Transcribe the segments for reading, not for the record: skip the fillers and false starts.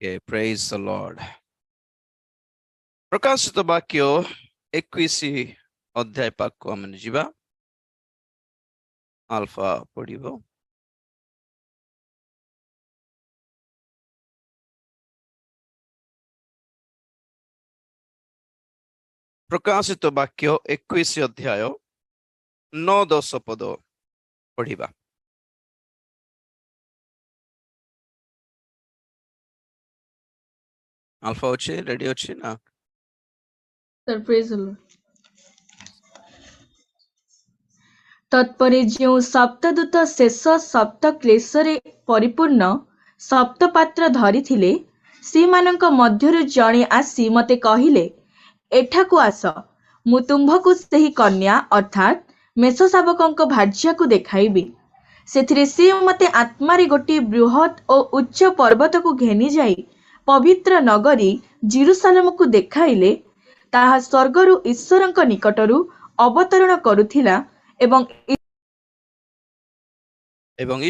Okay, praise the Lord. ପ୍ରକାଶିତ ବାକ୍ୟ 21 ଅଧ୍ୟାୟ ପାଖକୁ ଆମେ ଯିବା। ଆଲଫା ପଢିବ। ପ୍ରକାଶିତ ବାକ୍ୟ 21 ଅଧ୍ୟାୟ 9-10 ପଦ ପଢିବା। ଆଲଫା ଅଛି, ରେଡି ଅଛି ନା? Sir, praise the Lord. ତତ୍ପରେ ଯେଉଁ ସପ୍ତଦୂତ ଶେଷ ସପ୍ତ କ୍ଲେଶରେ ପରିପୂର୍ଣ୍ଣ ସପ୍ତ ପାତ୍ର ଧରିଥିଲେ, ସେମାନଙ୍କ ମଧ୍ୟରୁ ଜଣେ ଆସି ମୋତେ କହିଲେ, ଏଠାକୁ ଆସ, ମୁଁ ତୁମ୍ଭକୁ ସେହି କନ୍ୟା ଅର୍ଥାତ୍ ମେଷଶାବକଙ୍କ ଭାର୍ଯ୍ୟାକୁ ଦେଖାଇବି। ସେଥିରେ ସେ ମୋତେ ଆତ୍ମାରେ ଗୋଟିଏ ବୃହତ୍ ଓ ଉଚ୍ଚ ପର୍ବତକୁ ଘେନିଯାଇ ପବିତ୍ର ନଗରୀ ଜେରୁସାଲେମକୁ ଦେଖାଇଲେ। ତାହା ସ୍ୱର୍ଗରୁ ଈଶ୍ୱରଙ୍କ ନିକଟରୁ ଅବତରଣ କରୁଥିଲା ଏବଂ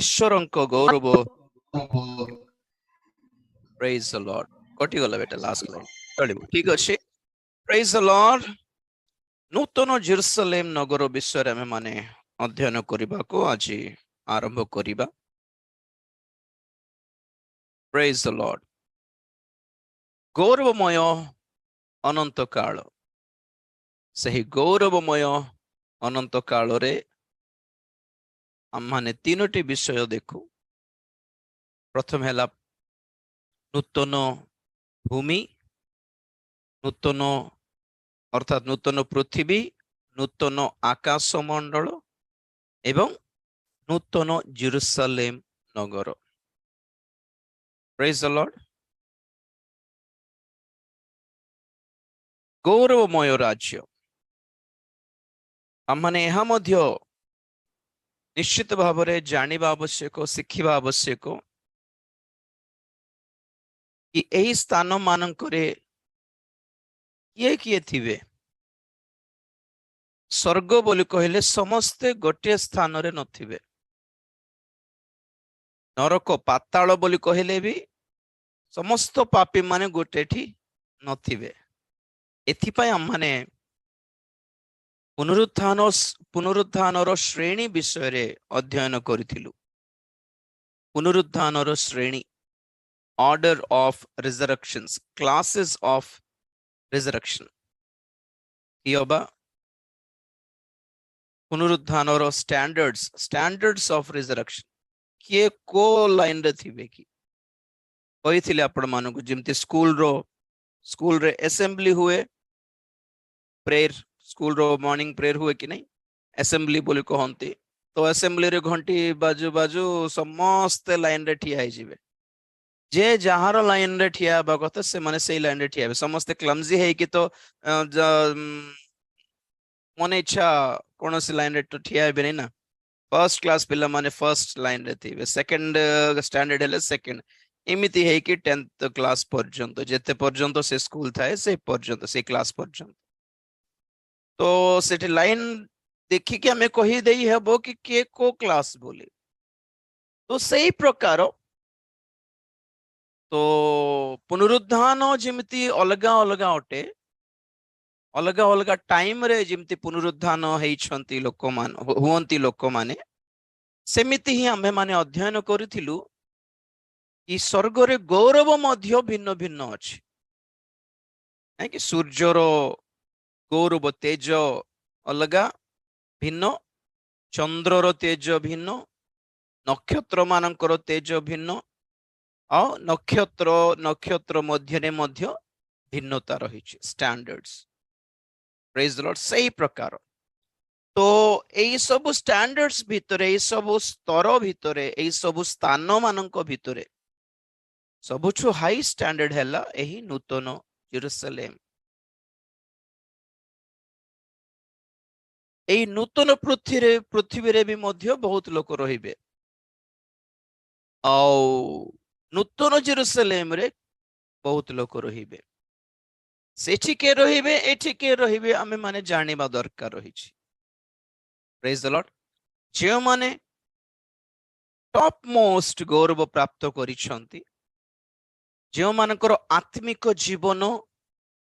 ଈଶ୍ୱରଙ୍କ ଗୌରବ। ପ୍ରେଜ୍ ଦ ଲର୍ଡ। କଟିଗଲା ବେଟା ଲାଷ୍ଟ ଲାଇନ୍, ଚଳିବ, ଠିକ ଅଛି। ପ୍ରେଜ୍ ଦ ଲର୍ଡ। ନୂତନ ଜେରୁସାଲେମ ନଗର ବିଷୟରେ ଆମେ ମାନେ ଅଧ୍ୟୟନ କରିବାକୁ ଆଜି ଆରମ୍ଭ କରିବା। ପ୍ରେଜ୍ ଦ ଲର୍ଡ। ଗୌରବମୟ ଅନନ୍ତ କାଳ, ସେହି ଗୌରବମୟ ଅନନ୍ତ କାଳରେ ଆମମାନେ ତିନୋଟି ବିଷୟ ଦେଖୁ। ପ୍ରଥମ ହେଲା ନୂତନ ଭୂମି, ନୂତନ ଅର୍ଥାତ୍ ନୂତନ ପୃଥିବୀ, ନୂତନ ଆକାଶ ମଣ୍ଡଳ ଏବଂ ନୂତନ ଜେରୁସାଲେମ ନଗର। ପ୍ରେଜ୍ ଦ ଲର୍ଡ। ଗୌରବମୟ ରାଜ୍ୟ, ଆମମାନେ ଏହା ମଧ୍ୟ ନିଶ୍ଚିତ ଭାବରେ ଜାଣିବା ଆବଶ୍ୟକ, ଶିଖିବା ଆବଶ୍ୟକ କି ଏହି ସ୍ଥାନ ମାନଙ୍କରେ କିଏ କିଏ ଥିବେ। ସ୍ୱର୍ଗ ବୋଲି କହିଲେ ସମସ୍ତେ ଗୋଟିଏ ସ୍ଥାନରେ ନଥିବେ। ନରକ ପାତାଳ ବୋଲି କହିଲେ ବି ସମସ୍ତ ପାପୀ ମାନେ ଗୋଟେଠି ନଥିବେ। ଏଥିପାଇଁ ଆମମାନେ ପୁନରୁତ୍ଥାନର ଶ୍ରେଣୀ ବିଷୟରେ ଅଧ୍ୟୟନ କରିଥିଲୁ। ପୁନରୁତ୍ଥାନର ଶ୍ରେଣୀ, ଅର୍ଡର ଅଫ ରିଜରେକ୍ସନ୍ସ, କ୍ଲାସେସ୍ ଅଫ ରିଜରେକ୍ସନ। କି ଅବା ପୁନରୁତ୍ଥାନର ଷ୍ଟାଣ୍ଡାର୍ଡସ୍ ଅଫ ରିଜରେକ୍ସନ। କିଏ କୋ ଲାଇନରେ ଥିବେ କି କହିଥିଲେ ଆପଣ ମାନଙ୍କୁ। ଯେମିତି ସ୍କୁଲରେ ଆସେମ୍ବଲି ହୁଏ, ପ୍ରେୟର, ସ୍କୁଲର ମର୍ଣ୍ଣିଂ ପ୍ରେୟର ହୁଏ କି ନାହିଁ, ଆସେମ୍ବଲି ବୋଲି କହନ୍ତି। ତ ଆସେମ୍ବଲିରେ ଘଣ୍ଟି ବାଜୁ ବାଜୁ ସମସ୍ତେ ଲାଇନରେ ଠିଆ ହେଇଯିବେ। ଯେ ଯାହାର ଲାଇନରେ ଠିଆ ହେବା କଥା ସେମାନେ ସେଇ ଲାଇନରେ ଠିଆ ହେବେ। ସମସ୍ତେ କ୍ଲମଜି ହେଇକି ତ ମନେ ଇଚ୍ଛା କୌଣସି ଲାଇନରେ ତ ଠିଆ ହେବେନି ନା। ଫର୍ଷ୍ଟ କ୍ଲାସ ପିଲାମାନେ ଫର୍ଷ୍ଟ ଲାଇନରେ ଥିବେ, ସେକେଣ୍ଡ ଷ୍ଟାଣ୍ଡାର୍ଡ ହେଲେ ସେକେଣ୍ଡ, ଏମିତି ହେଇକି 10th କ୍ଲାସ ପର୍ଯ୍ୟନ୍ତ, ଯେତେ ପର୍ଯ୍ୟନ୍ତ ସେ ସ୍କୁଲ ଥାଏ ସେ ପର୍ଯ୍ୟନ୍ତ, ସେ କ୍ଲାସ ପର୍ଯ୍ୟନ୍ତ। ତ ସେଠି ଲାଇନ ଦେଖିକି ଆମେ କହିଦେଇ ହେବ କି କିଏ କୋ କ୍ଲାସ ବୋଲି। ତ ସେଇ ପ୍ରକାର ତ ପୁନରୁଦ୍ଧାନ ଯେମିତି ଅଲଗା ଅଲଗା ଅଟେ, ଅଲଗା ଅଲଗା ଟାଇମରେ ଯେମିତି ପୁନରୁଦ୍ଧାନ ହେଇଛନ୍ତି ହୁଅନ୍ତି ଲୋକମାନେ, ସେମିତି ହିଁ ଆମେ ମାନେ ଅଧ୍ୟୟନ କରିଥିଲୁ କି ସ୍ୱର୍ଗରେ ଗୌରବ ମଧ୍ୟ ଭିନ୍ନ ଭିନ୍ନ ଅଛି। କାହିଁକି ସୂର୍ଯ୍ୟର ଗୌରବ ତେଜ ଅଲଗା ଭିନ୍ନ, ଚନ୍ଦ୍ରର ତେଜ ଭିନ୍ନ, ନକ୍ଷତ୍ର ମାନଙ୍କର ତେଜ ଭିନ୍ନ, ଆଉ ନକ୍ଷତ୍ର ମଧ୍ୟରେ ମଧ୍ୟ ଭିନ୍ନତା ରହିଛି, ଷ୍ଟାଣ୍ଡାର୍ଡସ୍। ପ୍ରେଜ୍ ଦ ଲର୍ଡ। ସେଇ ପ୍ରକାର ତ ଏଇ ସବୁ ଷ୍ଟାଣ୍ଡାର୍ଡସ୍ ଭିତରେ, ଏଇ ସବୁ ସ୍ତର ଭିତରେ, ଏଇ ସବୁ ସ୍ଥାନ ମାନଙ୍କ ଭିତରେ ସବୁଠୁ ହାଇ ଷ୍ଟାଣ୍ଡାର୍ଡ ହେଲା ଏହି ନୂତନ ଜେରୁସାଲେମ। ଏଇ ନୂତନ ପୃଥିବୀରେ ବି ମଧ୍ୟ ବହୁତ ଲୋକ ରହିବେ, ଆଉ ନୂତନ ଜେରୁସାଲେମରେ ବହୁତ ଲୋକ ରହିବେ। ସେଠି କିଏ ରହିବେ, ଏଠି କିଏ ରହିବେ, ଆମେ ମାନେ ଜାଣିବା ଦରକାର ରହିଛି। ପ୍ରେଜ୍ ଦ ଲର୍ଡ। ଯେଉଁମାନେ ଟପ୍ ମୋଷ୍ଟ ଗୌରବ ପ୍ରାପ୍ତ କରିଛନ୍ତି, जो मानकर आत्मिक जीवन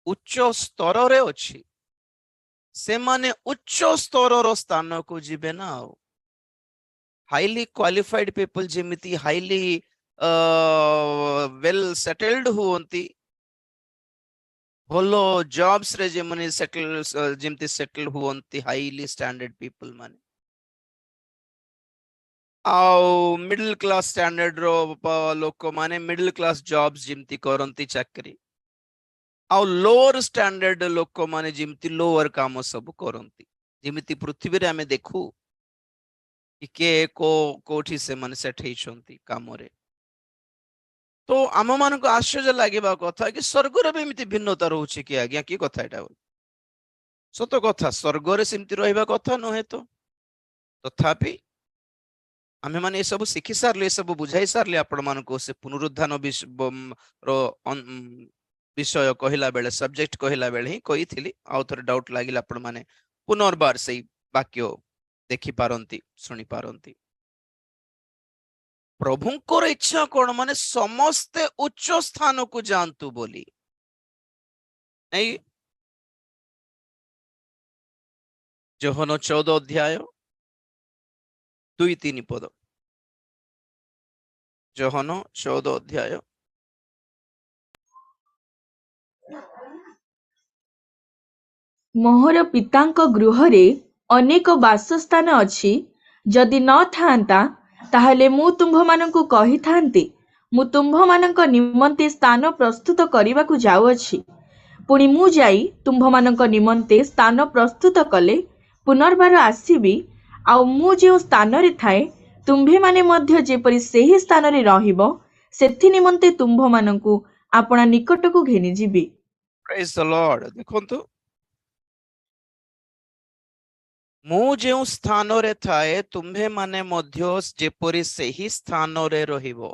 उच्च स्तर रे अछि से माने उच्च स्तर स्थान को जीवे ना हाईली क्वालिफाइड पीपल जेमिति हाईली वेल सेटल्ड हुवंती भलो जॉब्स रे जे माने सेटल जेमिति सेटल हुवंती हाईली स्टैंडर्ड पीपल माने आउ मिडिल क्लास स्टैंडर्ड रो लोक माने मिडिल क्लास जॉब्स जेमिति करंती चाकरी आउ लोअर स्टैंडर्ड लोक माने जेमिति लोअर काम सब करंती जेमिति पृथ्वी रे हमें देखू कि के को कोठी से माने सेट हेइछंती काम रे तो आम मान को आश्चर्य लगे कथा कि स्वर्ग रे भी एमिति भिन्नता रोचे कि आज्ञा की कथा एटा सत कथा स्वर्ग रे सेमति रहइबा कथा नहे तो तथापि आमे माने ए सब शिखि सारले ए सब बुझाई सारले आपण मान को से पुनरुत्थान विषय कहला बेले सब्जेक्ट कहला बेले ही कहिथिली आउ थोर डाउट लागिला आपण माने पुनर्बार सेई वाक्य देखि पारंती सुनी पारंती प्रभुंकर इच्छा कौन माने समस्ते उच्च स्थान को जानतु बोली नहीं जोहन 14 अध्याय 2-3 पद जोहन 14 अध्याय मोहर पिताଙ୍କ गृहରେ ଅନେକ ବାସସ୍ଥାନ ଅଛି ଯଦି ନ ଥାନ୍ତା ତାହେଲେ ମୁଁ ତୁମ୍ଭମାନଙ୍କୁ କହିଥାନ୍ତି ମୁଁ ତୁମ୍ଭମାନଙ୍କ ନିମନ୍ତେ ସ୍ଥାନ ପ୍ରସ୍ତୁତ କରିବାକୁ ଯାଉଅଛି ପୁଣି ମୁଁ ଯାଇ ତୁମ୍ଭମାନଙ୍କ ନିମନ୍ତେ ସ୍ଥାନ ପ୍ରସ୍ତୁତ କଲେ ପୁନର୍ବାର ଆସିବି ଆଉ ମୁଁ ଯେଉଁ ସ୍ଥାନରେ ଥାଏ ତୁମ୍ଭେମାନେ ମଧ୍ୟ ଯେପରି ସେହି ସ୍ଥାନରେ ରହିବ ସେଥି ନିମନ୍ତେ ତୁମ୍ଭମାନଙ୍କୁ ଆପଣା ନିକଟକୁ ଘେନିଯିବି। प्रेज द लॉर्ड देखंतु मु जेउ स्थान रे थाए तुम्भे माने मध्य जेपरि सेही स्थान रे रहिबो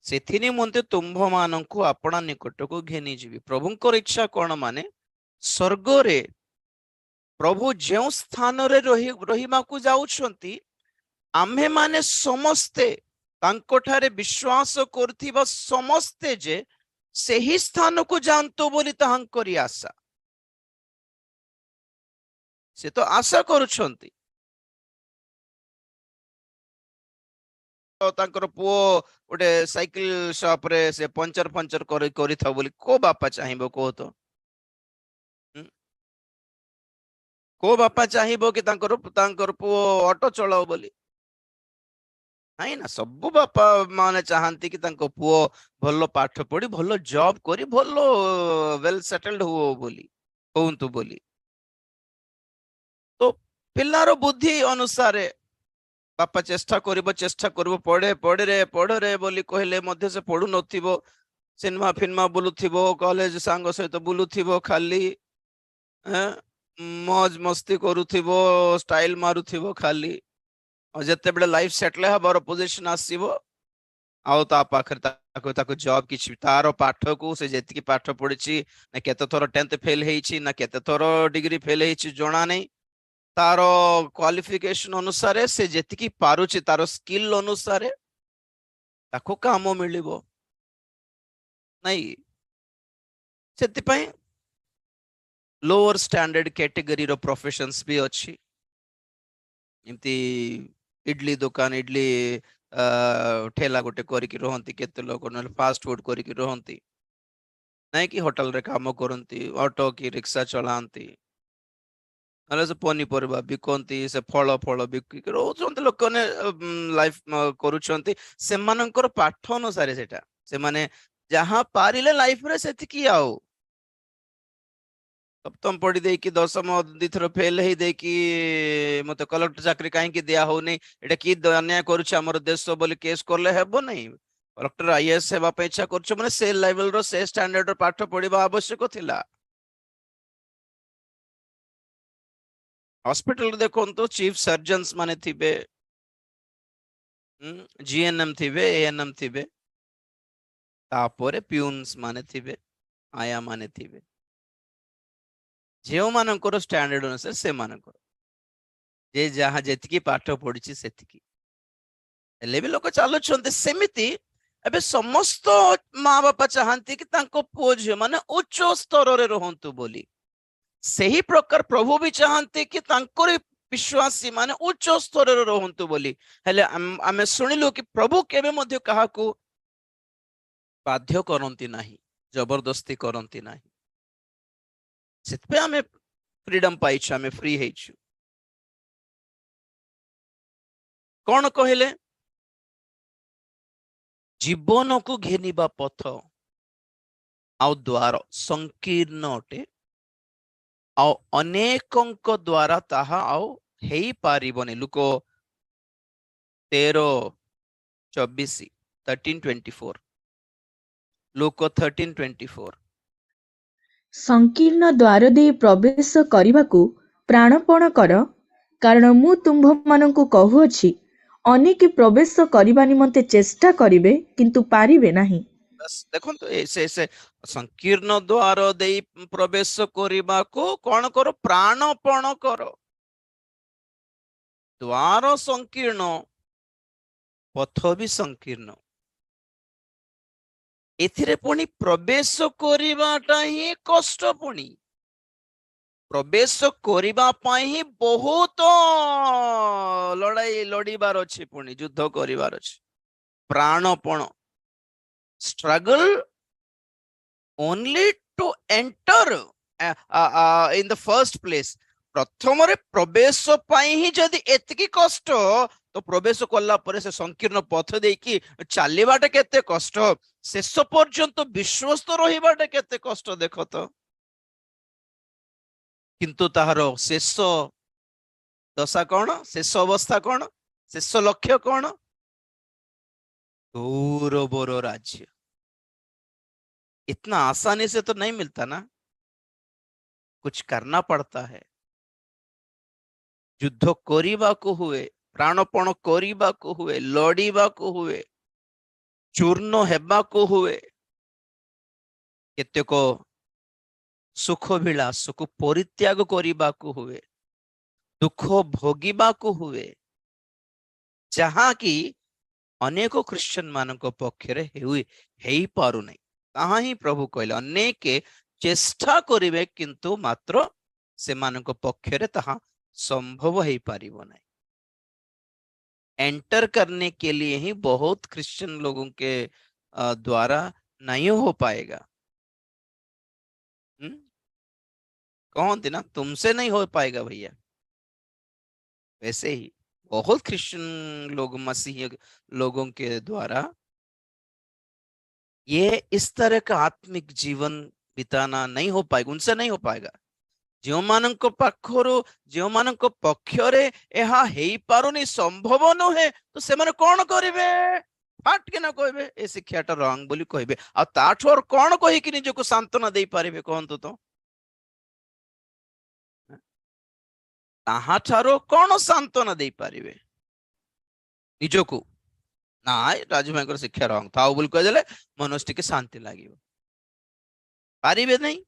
सेथि निमंते तुम्भ मानंकु अपना निकट को घेनी जीवी प्रभुंकर इच्छा कोन माने स्वर्ग रे प्रभु जेउ स्थान रे रहिमा को जाउछंती आम्हे माने समस्ते तांकोठारे विश्वास करथिबा समस्ते जे सेही स्थान को जानतो बोली तांकरी आशा से तो आशा करुछंती तांकर पुओ गोटे साइकिल शॉप रे से पंचर पंचर करी था बोली को बापा चाहिबो को तो को बापा चाहिबो कि तांकर पुओ ऑटो चलाओ बोली नहीं ना सब बापा माने चाहती कि तांको पुओ भलो पाठ पढ़ी भलो जॉब करी भलो वेल सेटल्ड हो बोली कहंतु बोली तो पिल्लार बुद्धि अनुसार बापा चेष्टा करिबो पढ़े रे बोली कहले मध्य से पढ़ु नथिबो सिनेमा फिल्मा बुलुथिबो कॉलेज सांग सहित बुलुथिबो खाली मौज मस्ती करुथिबो स्टाइल मारुथिबो खाली और जते बेले लाइफ सेटल हबार पोजीशन आसीबो आउ ता पाखर ताको जॉब किछि तारो पाठ को से जेतिकी पाठ पढिछि ना केते थोर 10th फेल हेछि ना केते थोर डिग्री फेल हेछि जोना नै तारो क्वालिफिकेशन अनुसार से जेतिकी पारुछि तारो स्किल अनुसार ताको काम मिलिबो नहीं सेति पई लोअर स्टैंडर्ड कैटेगरी रो प्रोफेशंस भी अछि एमती इडली दुकान इडली ठेला गोटे करिकी रहंती केते लोक न फास्ट फूड करिकी रहंती नहीं कि होटल रे काम करंती ऑटो की रिक्शा चलांती अले से पनीपरिबा बिकंती से फल बिकी रोचंती लोक ने लाइफ करूचंती से मानकर पाठ अनुसार सेटा से माने जहां पारिले लाइफ रे सेतिकी आउ सप्तम पढ़ी दे कि दशम दिथर फेल हे दे कि मते कलेक्टर चाकरी काहे कि दिया हो नै एटा की अन्याय करूछ हमर देश बोली केस करले हेबो नै कलेक्टर आईएएस सेवा पे इच्छा करूछ माने से लेवल रो से स्टैंडर्ड रो पाठ पढिबा आवश्यक थिला हॉस्पिटल देखोन तो चीफ सर्जन्स माने थिबे जीएनएम थिबे एएनएम थिबे तापरे प्यून्स माने थिबे आया माने थिबे जो मानकर स्टैंडर्ड अनुसार से मानकर जे जहाँ जेतिकी पाठ पढ़ी सेतिकी हेले भी लोक चलुछंते सेमिति ଏବେ ସମସ୍ତ ମା ବାପା ଚାହାନ୍ତି କି ତାଙ୍କ ପୁଅ ଝିଅ ମାନେ ଉଚ୍ଚ ସ୍ତରରେ ରୁହନ୍ତୁ ବୋଲି। ସେହି ପ୍ରକାର ପ୍ରଭୁ ବି ଚାହାନ୍ତି କି ତାଙ୍କର ବିଶ୍ୱାସୀ ମାନେ ଉଚ୍ଚ ସ୍ତରରେ ରୁହନ୍ତୁ ବୋଲି। ହେଲେ ଆମେ ଶୁଣିଲୁ କି ପ୍ରଭୁ କେବେ ମଧ୍ୟ କାହାକୁ ବାଧ୍ୟ କରନ୍ତି ନାହିଁ, ଜବରଦସ୍ତି କରନ୍ତି ନାହିଁ। ସେଥିପାଇଁ ଆମେ ଫ୍ରିଡମ ପାଇଛୁ, ଆମେ ଫ୍ରି ହେଇଛୁ। କଣ କହିଲେ? ଜୀବନକୁ ଘେନିବା ପଥ ଆଉ ଦ୍ୱାର ସଂକୀର୍ଣ୍ଣ ଅଟେ, ଆଉ ଅନେକଙ୍କ ଦ୍ୱାରା ତାହା ଆଉ ହେଇପାରିବନି। ଲୁକ 13:24, 13:24, ଲୁକ 13:24। ସଂକୀର୍ଣ୍ଣ ଦ୍ୱାର ଦେଇ ପ୍ରବେଶ କରିବାକୁ ପ୍ରାଣପଣ କର, କାରଣ ମୁଁ ତୁମ୍ଭମାନଙ୍କୁ କହୁଅଛି, ଅନେକେ ପ୍ରବେଶ କରିବା ନିମନ୍ତେ ଚେଷ୍ଟା କରିବେ, କିନ୍ତୁ ପାରିବେ ନାହିଁ। ଦେଖନ୍ତୁ ସେ ସଂକୀର୍ଣ୍ଣ ଦ୍ୱାର ଦେଇ ପ୍ରବେଶ କରିବାକୁ କଣ କର? ପ୍ରାଣପଣ କର। ଦ୍ୱାର ସଂକୀର୍ଣ୍ଣ, ପଥ ବି ସଂକୀର୍ଣ୍ଣ। ଏଥିରେ ପୁଣି ପ୍ରବେଶ କରିବାଟା ହିଁ କଷ୍ଟ। ପୁଣି ପ୍ରବେଶ କରିବା ପାଇଁ ହିଁ ବହୁତ ଲଢାଇ ଲଢିବାର ଅଛି, ପୁଣି ଯୁଦ୍ଧ କରିବାର ଅଛି। ପ୍ରାଣପଣ, struggle only to enter in the first place। ପ୍ରଥମରେ ପ୍ରବେଶ ପାଇଁ ହିଁ ଯଦି ଏତିକି କଷ୍ଟ, ତ ପ୍ରବେଶ କଲା ପରେ ସେ ସଂକୀର୍ଣ୍ଣ ପଥ ଦେଇକି ଚାଲିବାଟା କେତେ କଷ୍ଟ, ଶେଷ ପର୍ଯ୍ୟନ୍ତ ବିଶ୍ୱସ୍ତ ରହିବାଟା କେତେ କଷ୍ଟ ଦେଖ ତ। କିନ୍ତୁ ତାହାର ଶେଷ ଦଶା କଣ? ଶେଷ ଅବସ୍ଥା କଣ? ଶେଷ ଲକ୍ଷ୍ୟ କଣ? गौरवों राज्य। इतना आसानी से तो नहीं मिलता ना, कुछ करना पड़ता है। युद्ध କରିବାକୁ हुए, प्राणपण କରିବାକୁ हुए, ଲଢିବାକୁ ହୁଏ, ଚୂର୍ଣ୍ଣ ହେବାକୁ ହୁଏ। କେତେକ ସୁଖ ବିଳାସକୁ ପରିତ୍ୟାଗ କରିବାକୁ ହୁଏ, ଦୁଃଖ ଭୋଗିବାକୁ ହୁଏ, ଯାହାକି ଅନେକ ଖ୍ରୀଷ୍ଟିଆନ ମାନଙ୍କ ପକ୍ଷରେ ହେଇପାରୁନାହିଁ। ତାହା ହିଁ ପ୍ରଭୁ କହିଲେ, ଅନେକେ ଚେଷ୍ଟା କରିବେ କିନ୍ତୁ ମାତ୍ର ସେମାନଙ୍କ ପକ୍ଷରେ ତାହା संभव ही पारिब नहीं। एंटर करने के लिए ही बहुत क्रिश्चियन लोगों के द्वारा नहीं हो पाएगा। कहते ना, तुमसे नहीं हो पाएगा भैया। वैसे ही बहुत क्रिश्चियन लोग, मसीही लोगों के द्वारा ये इस तरह का आत्मिक जीवन बिताना नहीं हो पाएगा, उनसे नहीं हो पाएगा। जो मानक पाखरो, जो मानक पक्षरे एहा हेई पारुनी, संभव नुहे, तो से माने कौन करिवे? फाट के ना कहबे ए शिक्षाटा रंग बोली कहबे। आ ताठो और कौन कहि कि निजको सांत्वना देई पारिबे कहंतु तो? ताहा ठारो कौन सांत्वना देई पारिबे निजको? ना राजू भाईकर शिक्षा रंग थाओ बोली कह देले मनुष्य टिके शांति लागिबो। पारिबे नहीं,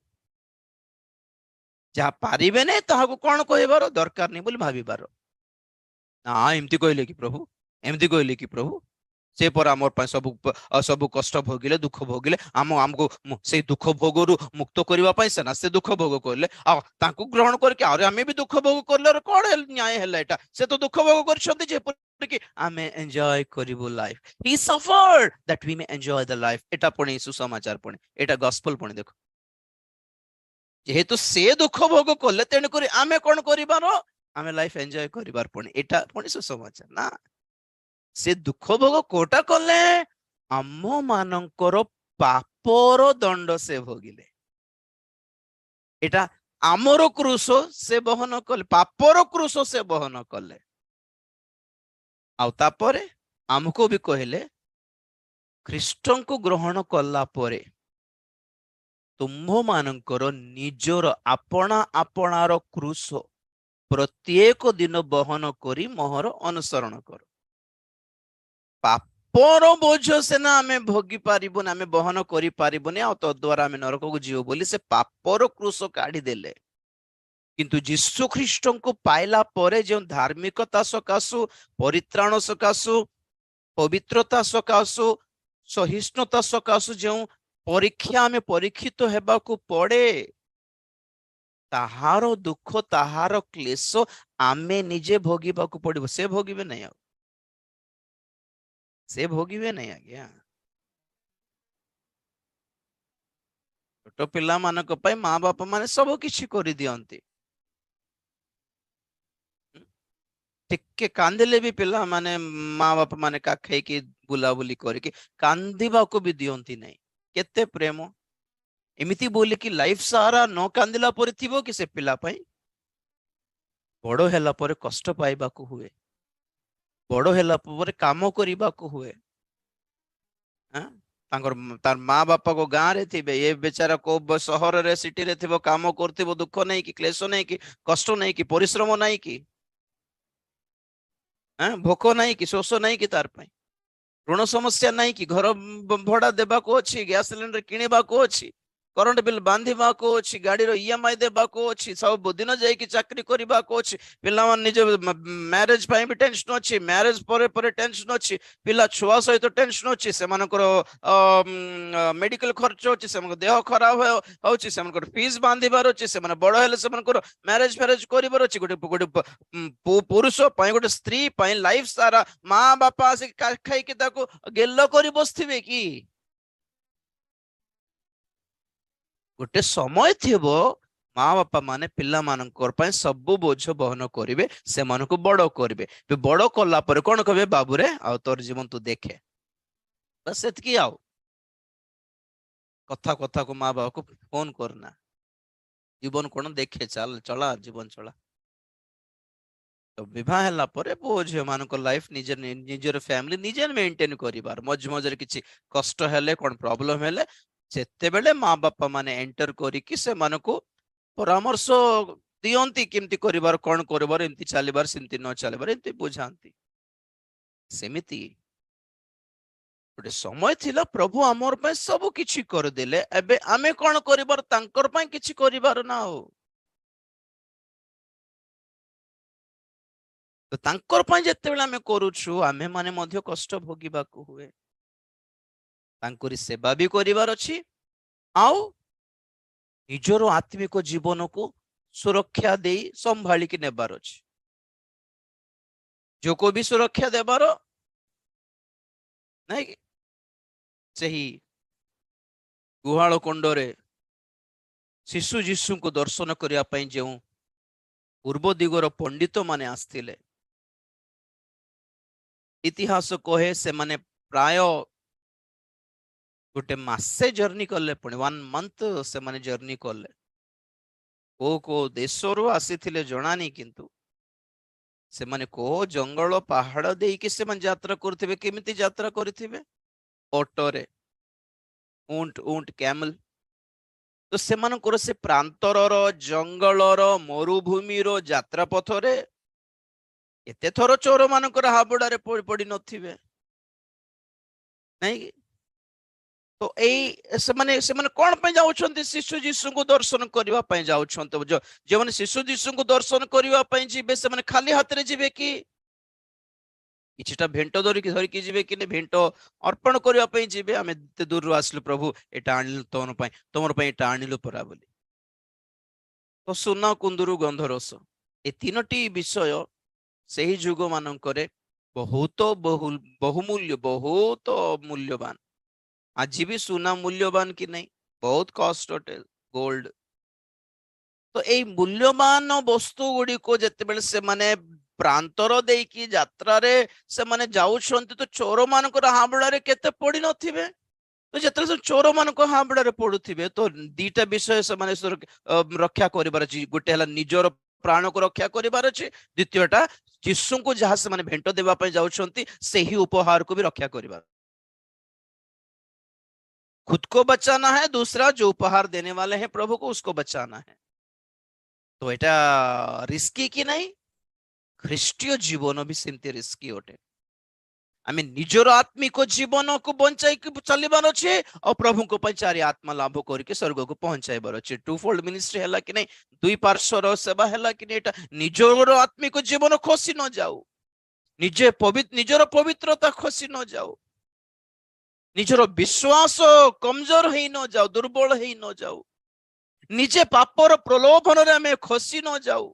जहाँ पारिबे नहीं ताहाको कौन कहबार दरकार नहीं बोली भाबिबार। ना एमती कहले कि प्रभु, एमती कहले कि प्रभु, से पर आमर पाए सब कष्ट भोगिले, दुख भोगिले, आमको से दुख भोगरु मुक्त करबा पाए से ना से दुख भोग करले, आ तांको ग्रहण करके अरे आमे भी दुख भोग करले कोन न्याय हैला? एटा से तो दुख भोग करछंती जे पर कि आमे एन्जॉय करिबो life. He suffered that we may enjoy the life. एटा पणी सुसमाचार, पणी एटा गॉस्पेल, पणी देखो जेहेतु से दुख भोग करले तेन करी आमे कोन करिबार? आमे लाइफ एन्जॉय करिबार, पणी एटा पणी सुसमाचार ना। से दुख भोग कोटा कले? आम मानकर पापर दंड से भोगिले। एटा आमर क्रूस से बहन कले, पापर क्रूस से बहन कले। आउतापरे आमको भी कहले ख्रीष्टन को ग्रहण कला परे तुम्भ मानकर निजर आपना आपणार क्रूस प्रत्येक दिन बहन करी मोहर अनुसरण कर। पापर बोझ सेना आमे भोगी पारिबुन, आमे बहन करि पारिबुनी, आ तो द्वारा आमे नरक को जीव बोली से पापर क्रूस काढी देले। किंतु यीशु ख्रीष्ट को पाइला परे जो धार्मिकता सकाशु, परित्राण सकाशु, पवित्रता सकाशु, ସହିଷ୍ଣୁତା ସକାଶୁ ଯେଉଁ ପରୀକ୍ଷା ଆମେ ପରୀକ୍ଷିତ ହେବାକୁ ପଡେ, ତାହାର ଦୁଃଖ ତାହାର କ୍ଲେଶ ଆମେ ନିଜେ ଭୋଗିବାକୁ ପଡିବ। ସେ ଭୋଗିବେ ନାହିଁ, ଆଉ ସେ ଭୋଗିବେ ନାହିଁ ଆଜ୍ଞା। ଛୋଟ ପିଲାମାନଙ୍କ ପାଇଁ ମା ବାପା ମାନେ ସବୁ କିଛି କରିଦିଅନ୍ତି। ଟିକେ କାନ୍ଦିଲେ ବି ପିଲାମାନେ ମା ବାପା ମାନେ କାଖେଇକି ବୁଲାବୁଲି କରିକି କାନ୍ଦିବାକୁ ବି ଦିଅନ୍ତି ନାହିଁ। କେତେ ପ୍ରେମ! ଏମିତି ବୋଲିକି ଲାଇଫ ସାରା ନ କାନ୍ଦିଲା ପରେ ଥିବ କି ସେ ପିଲା ପାଇଁ? ବଡ ହେଲା ପରେ କଷ୍ଟ ପାଇବାକୁ ହୁଏ, ବଡ ହେଲା ପରେ କାମ କରିବାକୁ ହୁଏ। ତାଙ୍କର ତାର ମା ବାପା କୋ ଗାଁରେ ଥିବେ, ଏ ବେଚାରା କୋ ସହରରେ ସିଟିରେ ଥିବ, କାମ କରୁଥିବ, ଦୁଃଖ ନେଇକି, କ୍ଲେଶ ନେଇକି, କଷ୍ଟ ନେଇକି, ପରିଶ୍ରମ ନେଇକି, ଭୋକ ନାହିଁ କି, ଶୋଷ ନାହିଁ କି, ତାର ପାଇଁ ଋଣ ସମସ୍ୟା ନାହିଁ କି, ଘର ଭଡା ଦେବାକୁ ଅଛି, ଗ୍ୟାସ ସିଲିଣ୍ଡର କିଣିବାକୁ ଅଛି, କରେଣ୍ଟ ବିଲ୍ ବାନ୍ଧିବାକୁ ଅଛି, ଗାଡିର EMI ଦେବାକୁ ଅଛି, ସବୁଦିନ ଯାଇକି ଚାକିରି କରିବାକୁ ଅଛି, ପିଲାମାନେ ନିଜ ମ୍ୟାରେଜ ପାଇଁ ବି ଟେନସନ ଅଛି, ମ୍ୟାରେଜ ପରେ ପରେ ଟେନସନ ଅଛି, ପିଲା ଛୁଆ ସହିତ ଟେନସନ ଅଛି, ସେମାନଙ୍କର ମେଡିକାଲ ଖର୍ଚ୍ଚ ଅଛି, ସେମାନଙ୍କ ଦେହ ଖରାପ ହଉଛି, ସେମାନଙ୍କର ଫିସ୍ ବାନ୍ଧିବାର ଅଛି, ସେମାନେ ବଡ ହେଲେ ସେମାନଙ୍କର ମ୍ୟାରେଜ ଫ୍ୟାରେଜ କରିବାର ଅଛି। ଗୋଟେ ଗୋଟେ ପୁରୁଷ ପାଇଁ, ଗୋଟେ ସ୍ତ୍ରୀ ପାଇଁ ଲାଇଫ ସାରା ମା ବାପା ଆସିକି ଖାଇକି ତାକୁ ଗେଲ କରି ବସିଥିବେ କି? ଗୋଟେ ସମୟ ଥିବ ମା ବାପା ମାନେ ପିଲାମାନଙ୍କର ପାଇଁ ସବୁ ବୋଝ ବହନ କରିବେ, ସେମାନଙ୍କୁ ବଡ କରିବେ। ବଡ କଲା ପରେ କଣ କହିବେ? ବାବୁରେ ଆଉ ତୋର ଜୀବନ ତୁ ଦେଖେ। ବାସ୍ ସେତିକି। ଆଉ କଥା କଥାକୁ ମା ବାପାକୁ ଫୋନ କରନା, ଜୀବନ କଣ ଦେଖେ, ଚାଲ ଚଳା ଜୀବନ ଚଳା। ତ ବିବାହ ହେଲା ପରେ ପୁଅ ଝିଅ ମାନଙ୍କ ଲାଇଫ ନିଜର ଫ୍ୟାମିଲି ନିଜେ ମେଣ୍ଟେନ କରିବାର। ମଝି ମଝିରେ କିଛି କଷ୍ଟ ହେଲେ, କଣ ପ୍ରୋବ୍ଲେମ ହେଲେ, ସେତେବେଳେ ମା ବାପା ମାନେ ଏଣ୍ଟର କରିକି ସେମାନଙ୍କୁ ପରାମର୍ଶ ଦିଅନ୍ତି, କେମିତି କରିବାର, କଣ କରିବାର, ଏମିତି ଚାଲିବାର, ସେମିତି ନ ଚାଲିବାର, ଏମିତି ବୁଝାନ୍ତି। ସେମିତି ଗୋଟେ ସମୟ ଥିଲା ପ୍ରଭୁ ଆମର ପାଇଁ ସବୁ କିଛି କରିଦେଲେ, ଏବେ ଆମେ କଣ କରିବାର? ତାଙ୍କର ପାଇଁ କିଛି କରିବାର ନା। ଆଉ ତ ତାଙ୍କର ପାଇଁ ଯେତେବେଳେ ଆମେ କରୁଛୁ, ଆମେ ମାନେ ମଧ୍ୟ କଷ୍ଟ ଭୋଗିବାକୁ ହୁଏ। ତାଙ୍କରି ସେବା ବି କରିବାର ଅଛି, ଆଉ ନିଜର ଆତ୍ମିକ ଜୀବନକୁ ସୁରକ୍ଷା ଦେଇ ସମ୍ଭାଳିକି ନେବାର ଅଛି। ଯୋଗ ବି ସୁରକ୍ଷା ଦେବାର ନାଇଁ କି? ସେହି ଗୁହାଳ କୁଣ୍ଡରେ ଶିଶୁ ଯୀଶୁଙ୍କୁ ଦର୍ଶନ କରିବା ପାଇଁ ଯେଉଁ ପୂର୍ବ ଦିଗର ପଣ୍ଡିତ ମାନେ ଆସିଥିଲେ, ଇତିହାସ କହେ ସେମାନେ ପ୍ରାୟ ଗୋଟେ ମାସେ ଜର୍ଣ୍ଣି କଲେ, ପୁଣି 1 month ସେମାନେ ଜର୍ଣ୍ଣି କଲେ। କୋଉ ଦେଶରୁ ଆସିଥିଲେ ଜଣାନି, କିନ୍ତୁ ସେମାନେ କୋଉ ଜଙ୍ଗଲ ପାହାଡ ଦେଇକି ସେମାନେ ଯାତ୍ରା କରୁଥିବେ। କେମିତି ଯାତ୍ରା କରିଥିବେ? ଅଟୋରେ, ଉଣ୍ଟ କ୍ୟାମଲ। ତ ସେମାନଙ୍କର ସେ ପ୍ରାନ୍ତରର, ଜଙ୍ଗଲର, ମରୁଭୂମିର ଯାତ୍ରା ପଥରେ ଏତେ ଥର ଚୋର ମାନଙ୍କର ହାବୁଡାରେ ପଡି ନଥିବେ, ନାଇଁ କି? ତ ସେମାନେ ସେମାନେ କଣ ପାଇଁ ଯାଉଛନ୍ତି? ଶିଶୁ ଯୀଶୁଙ୍କୁ ଦର୍ଶନ କରିବା ପାଇଁ ଯାଉଛନ୍ତି। ଯେଉଁମାନେ ଶିଶୁ ଯୀଶୁଙ୍କୁ ଦର୍ଶନ କରିବା ପାଇଁ ଯିବେ, ସେମାନେ ଖାଲି ହାତରେ ଯିବେ କି? କିଛିଟା ଭେଣ୍ଟ ଧରିକି ଯିବେ କି? ଭେଣ୍ଟ ଅର୍ପଣ କରିବା ପାଇଁ ଯିବେ। ଆମେ ଏତେ ଦୂରରୁ ଆସିଲୁ ପ୍ରଭୁ, ଏଟା ଆଣିଲୁ ତମର ପାଇଁ ଏଟା ଆଣିଲୁ ପରା ବୋଲି। ତ ସୁନା, କୁନ୍ଦୁରୁ, ଗନ୍ଧରସ, ଏ ତିନୋଟି ବିଷୟ ସେହି ଯୁଗ ମାନଙ୍କରେ ବହୁତ ବହୁତ ମୂଲ୍ୟବାନ। ଆଜି ବି ସୁନା ମୂଲ୍ୟବାନ କି ନାହିଁ? ବହୁତ କଷ୍ଟ ଅଟେ ଗୋଲ୍ଡ। ତ ଏଇ ମୂଲ୍ୟବାନ ବସ୍ତୁ ଗୁଡ଼ିକୁ ଯେତେବେଳେ ସେମାନେ ପ୍ରାନ୍ତର ଦେଇକି ଯାତ୍ରାରେ ସେମାନେ ଯାଉଛନ୍ତି, ତ ଚୋର ମାନଙ୍କର ହାବୁଡାରେ କେତେ ପଡି ନଥିବେ? ତ ଯେତେବେଳେ ସେ ଚୋର ମାନଙ୍କ ହାବୁଡାରେ ପଡୁଥିବେ, ତ ଦିଟା ବିଷୟ ସେମାନେ ରକ୍ଷା କରିବାର ଅଛି। ଗୋଟେ ହେଲା ନିଜର ପ୍ରାଣକୁ ରକ୍ଷା କରିବାର ଅଛି, ଦ୍ୱିତୀୟଟା ଯୀଶୁଙ୍କୁ ଯାହା ସେମାନେ ଭେଣ୍ଟ ଦେବା ପାଇଁ ଯାଉଛନ୍ତି, ସେହି ଉପହାରକୁ ବି ରକ୍ଷା କରିବାର। खुद को बचाना है, दूसरा जो उपहार देने वाले हैं प्रभु को, उसको बचाना है। तो एटा रिस्की कि नहीं? ଖ୍ରୀଷ୍ଟୀୟ ଜୀବନ ବି ସେମିତି ରିସ୍କି ଅଟେ। ଆମେ ନିଜର ଆତ୍ମିକ ଜୀବନକୁ ବଞ୍ଚାଇକି ଚାଲିବାର ଅଛି, ଆଉ ପ୍ରଭୁଙ୍କ ପାଇଁ ଚାରି ଆତ୍ମା ଲାଭ କରିକି ସ୍ୱର୍ଗକୁ ପହଞ୍ଚାଇବାର ଅଛି। ଟୁ ଫୋଲ୍ଡ ମିନିଷ୍ଟ୍ରି ହେଲା କି ନାହିଁ, ଦୁଇ ପାର୍ଶ୍ୱର ସେବା ହେଲା କି ନାହିଁ, ଏଟା ନିଜର ଆତ୍ମିକ ଜୀବନ ଖସି ନ ଯାଉ, ନିଜର ପବିତ୍ରତା ଖସି ନ ଯାଉ। ନିଜର ବିଶ୍ୱାସ କମଜୋର ହେଇ ନ ଯାଉ, ଦୁର୍ବଳ ହେଇ ନ ଯାଉ, ନିଜେ ପାପର ପ୍ରଲୋଭନରେ ଆମେ ଖସି ନ ଯାଉ।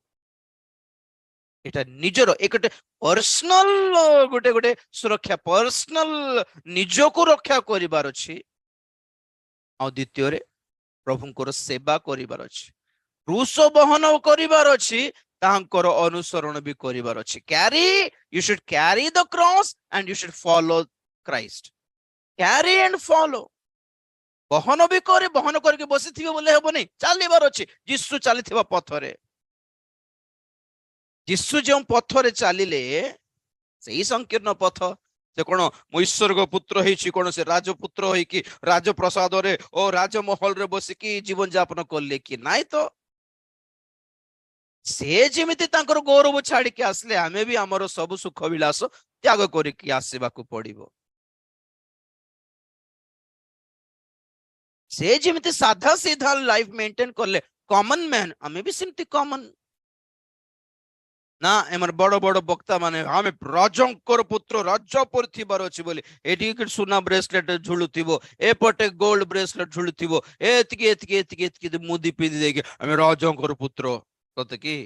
এটা ନିଜର ଗୋଟେ ପର୍ସନାଲ ଗୋଟେ ସୁରକ୍ଷା, ପର୍ସନାଲ ନିଜକୁ ରକ୍ଷା କରିବାର ଅଛି। ଆଉ ଦ୍ୱିତୀୟରେ ପ୍ରଭୁଙ୍କର ସେବା କରିବାର ଅଛି, କ୍ରୁଶ ବହନ କରିବାର ଅଛି, ତାଙ୍କର ଅନୁସରଣ ବି କରିବାର ଅଛି। Carry, you should carry the cross and you should follow Christ. Carry and follow. ବହନ ବି କରି, ବହନ କରିକି ବସିଥିବେ ବୋଲେ ହେବନି, ଚାଲିବାର ଅଛି ଯୀଶୁ ଚାଲିଥିବା ପଥରେ। ଯୀଶୁ ଯେଉଁ ପଥରେ ଚାଲିଲେ, ସେଇ ସଂକୀର୍ଣ୍ଣ ପଥ। ସେ କଣ ମୁଁ ଈଶ୍ୱରଙ୍କ ପୁତ୍ର ହେଇଛି, କଣ ସେ ରାଜପୁତ୍ର ହେଇକି ରାଜପ୍ରସାଦରେ ଓ ରାଜମହଲରେ ବସିକି ଜୀବନ ଯାପନ କଲେ କି? ନାଇଁ ତ। ସେ ଯେମିତି ତାଙ୍କର ଗୌରବ ଛାଡିକି ଆସିଲେ, ଆମେ ବି ଆମର ସବୁ ସୁଖ ବିଳାସ ତ୍ୟାଗ କରିକି ଆସିବାକୁ ପଡିବ। ସେ ଯେମିତି ସାଧା ସିଧା ଲାଇଫ ମେଣ୍ଟେନ କଲେ, କମନ ମ୍ୟାନ, ଆମେ ବି ସେମିତି କମନ ନା। ଏମାନେ ବଡ ବଡ ବକ୍ତା ମାନେ ଆମେ ରାଜଙ୍କର ପୁତ୍ର, ରାଜପୁର ଥିବାର ଅଛି ବୋଲି ଏଠିକି ସୁନା ବ୍ରେସଲେଟ ଝୁଲୁଥିବ, ଏପଟେ ଗୋଲ୍ଡ ବ୍ରେସଲେଟ ଝୁଲୁଥିବ, ଏତିକି ଏତିକି ଏତିକି ଏତିକି ମୁଦି ପିନ୍ଧି ଦେଇକି ଆମେ ରାଜଙ୍କର ପୁତ୍ର। ସତ କି?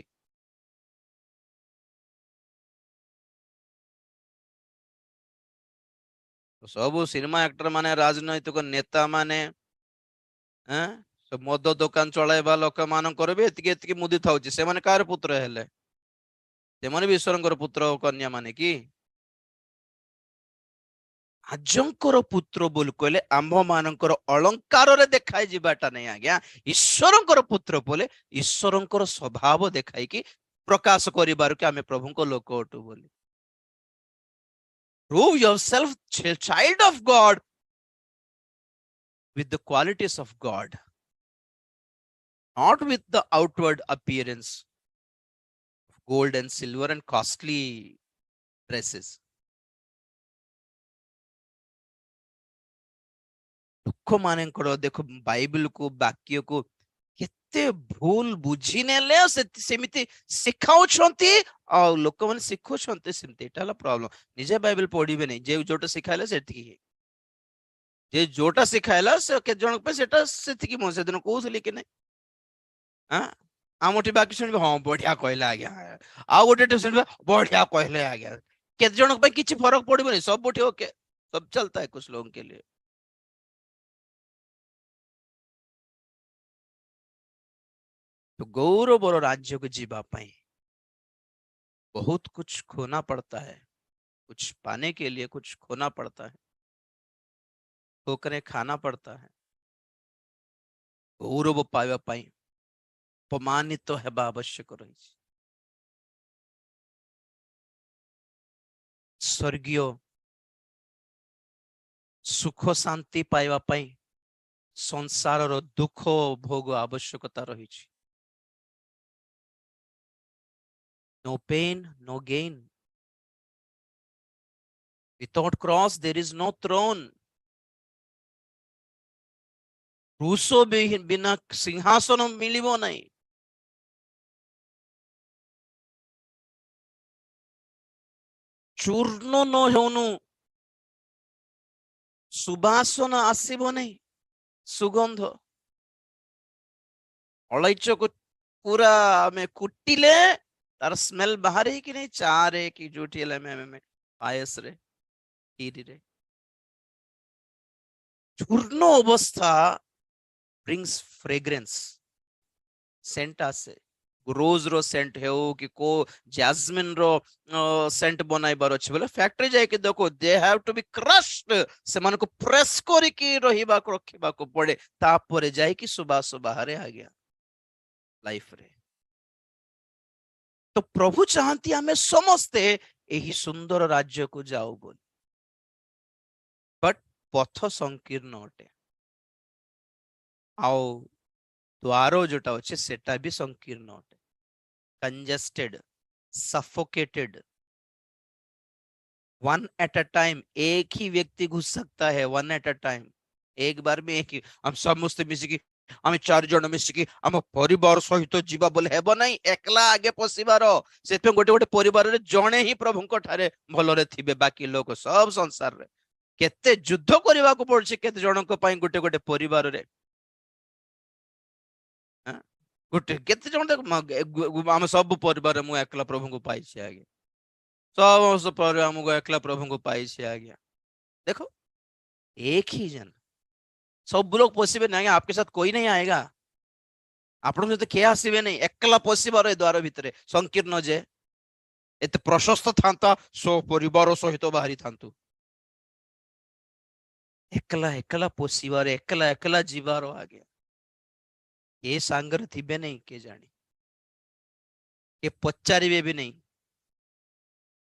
ସବୁ ସିନେମା ଆକ୍ଟର ମାନେ, ରାଜନୈତିକ ନେତା ମାନେ, ମଦ ଦୋକାନ ଚଳାଇବା ଲୋକମାନଙ୍କର ବି ଏତିକି ଏତିକି ମୁଦି ଥାଉଛି। ସେମାନେ କାହାର ପୁତ୍ର ହେଲେ? ସେମାନେ ବି ଈଶ୍ୱରଙ୍କର ପୁତ୍ର କନ୍ୟା ମାନେ କି? ରାଜଙ୍କର ପୁତ୍ର ବୋଲି କହିଲେ ଆମ୍ଭ ମାନଙ୍କର ଅଳଙ୍କାରରେ ଦେଖାଇ ଯିବାଟା ନାହିଁ ଆଜ୍ଞା। ଈଶ୍ୱରଙ୍କର ପୁତ୍ର ବୋଲେ ଈଶ୍ୱରଙ୍କର ସ୍ୱଭାବ ଦେଖାଇକି ପ୍ରକାଶ କରିବାର କି ଆମେ ପ୍ରଭୁଙ୍କ ଲୋକ ଅଟୁ ବୋଲି। Prove yourself child of God with the qualities of God, not with the outward appearance of gold and silver and costly dresses. ଲୋକମାନଙ୍କର ଦେଖ, ବାଇବଲକୁ, ବାକ୍ୟକୁ କେତେ ଭୁଲ ବୁଝି ନେଲେ ସେମିତି ଶିଖାଉଛନ୍ତି, ଆଉ ଲୋକମାନେ ଶିଖୁଛନ୍ତି ସେମିତି। ଏଟା ହେଲା ପ୍ରୋବ୍ଲେମ। ନିଜେ ବାଇବଲ ପଢିବେ ନାହିଁ, ଯେ ଯୋଉଟା ଶିଖାଇଲା ସେତିକି, ଯେ ଯୋଉଟା ଶିଖାଇଲା ସେ କେତେ ଜଣଙ୍କ ପାଇଁ ସେଟା ସେତିକି। ମୁଁ ସେଦିନ କହୁଥିଲି କି ନାଇଁ, ଆମଠି ବାକି ଶୁଣିବେ, ହଁ ବଢିଆ କହିଲେ ଆଜ୍ଞା, ଆଉ ଗୋଟେ ଶୁଣିବେ ବଢିଆ କହିଲେ ଆଜ୍ଞା। କେତେ ଜଣଙ୍କ ପାଇଁ କିଛି ଫରକ ପଡିବନି, ସବୁଠି ଓକେ, सब चलता है कुछ लोगों के लिए। तो गौरवर राज्य को जीवा पाई बहुत कुछ खोना पड़ता है, कुछ पाने के लिए कुछ खोना पड़ता है, ठोकरें खाना पड़ता है। गौरव पाइबा पाई अपमानित तो हेबा आवश्यक रही। स्वर्गीय सुख शांति पाइबा पाई संसार रो दुख भोग आवश्यकता रही। No pain, no gain. Without cross, there is no throne. Crusoe बिना सिंहासन मिलिबो नहीं। चूर्ण न होनु सुबासन आसीबो नहीं, सुगंध। अलैच को पूरा में कुटिले तार स्मेल बाहर कि नहीं, चारे कि जोटी में पायस रे, खीरी रे। चूर्ण अवस्था brings fragrance, सेंट आसे। रोज रो सेंट है कि को जैस्मिन रो सेंट बनाइबार अछि बोले फैक्ट्री जाय के देखो, they have to be crushed, से मन को प्रेस करी कि रहिबा को रखिबा को पड़े, तापरे जाय कि सुबास बाहर आ गया लाइफ रे। तो प्रभु चाहती हमें समस्ते यही सुंदर राज्य को जाओ बोल, बट पथ संकीर्ण अटे, आओ द्वार जोटा अच्छे सेटा भी संकीर्ण अटे, congested, suffocated. One at a time, एक ही व्यक्ति घुस सकता है, वन एट अ टाइम, एक बार में एक ही। हम समस्त मिसिकी, आम 4 जन मिसिकी आम परिवार सहित जीवा बोले हेबो नहीं, एकला आगे पशिबार। सेते गोटे गोटे परिवार रे जणे ही प्रभुंक ठारे भलरे थिबे, बाकी लोक सब संसार रे केते युद्ध करने को पड़े केते जनक गोटे गोटे परिवार रे गोटे केते जन आम सब परिवार मु एकला प्रभु को पाई आगे सब परिवार मुझे एकला प्रभु को पाई आज्ञा देखो एक ही जन सब लोग पशिबे नहीं आपके साथ कोई नहीं आएगा आपण सहित किए आसबे नहीं एकला पशिबार द्वार भितर संकीर्ण जे एत प्रशस्त था सो परिवार सहित बाहरी था एकला एकला पशिबार एकला एकला जीवार आगे ये सांगर थिबे नहीं के जानी के पचारे भी नहीं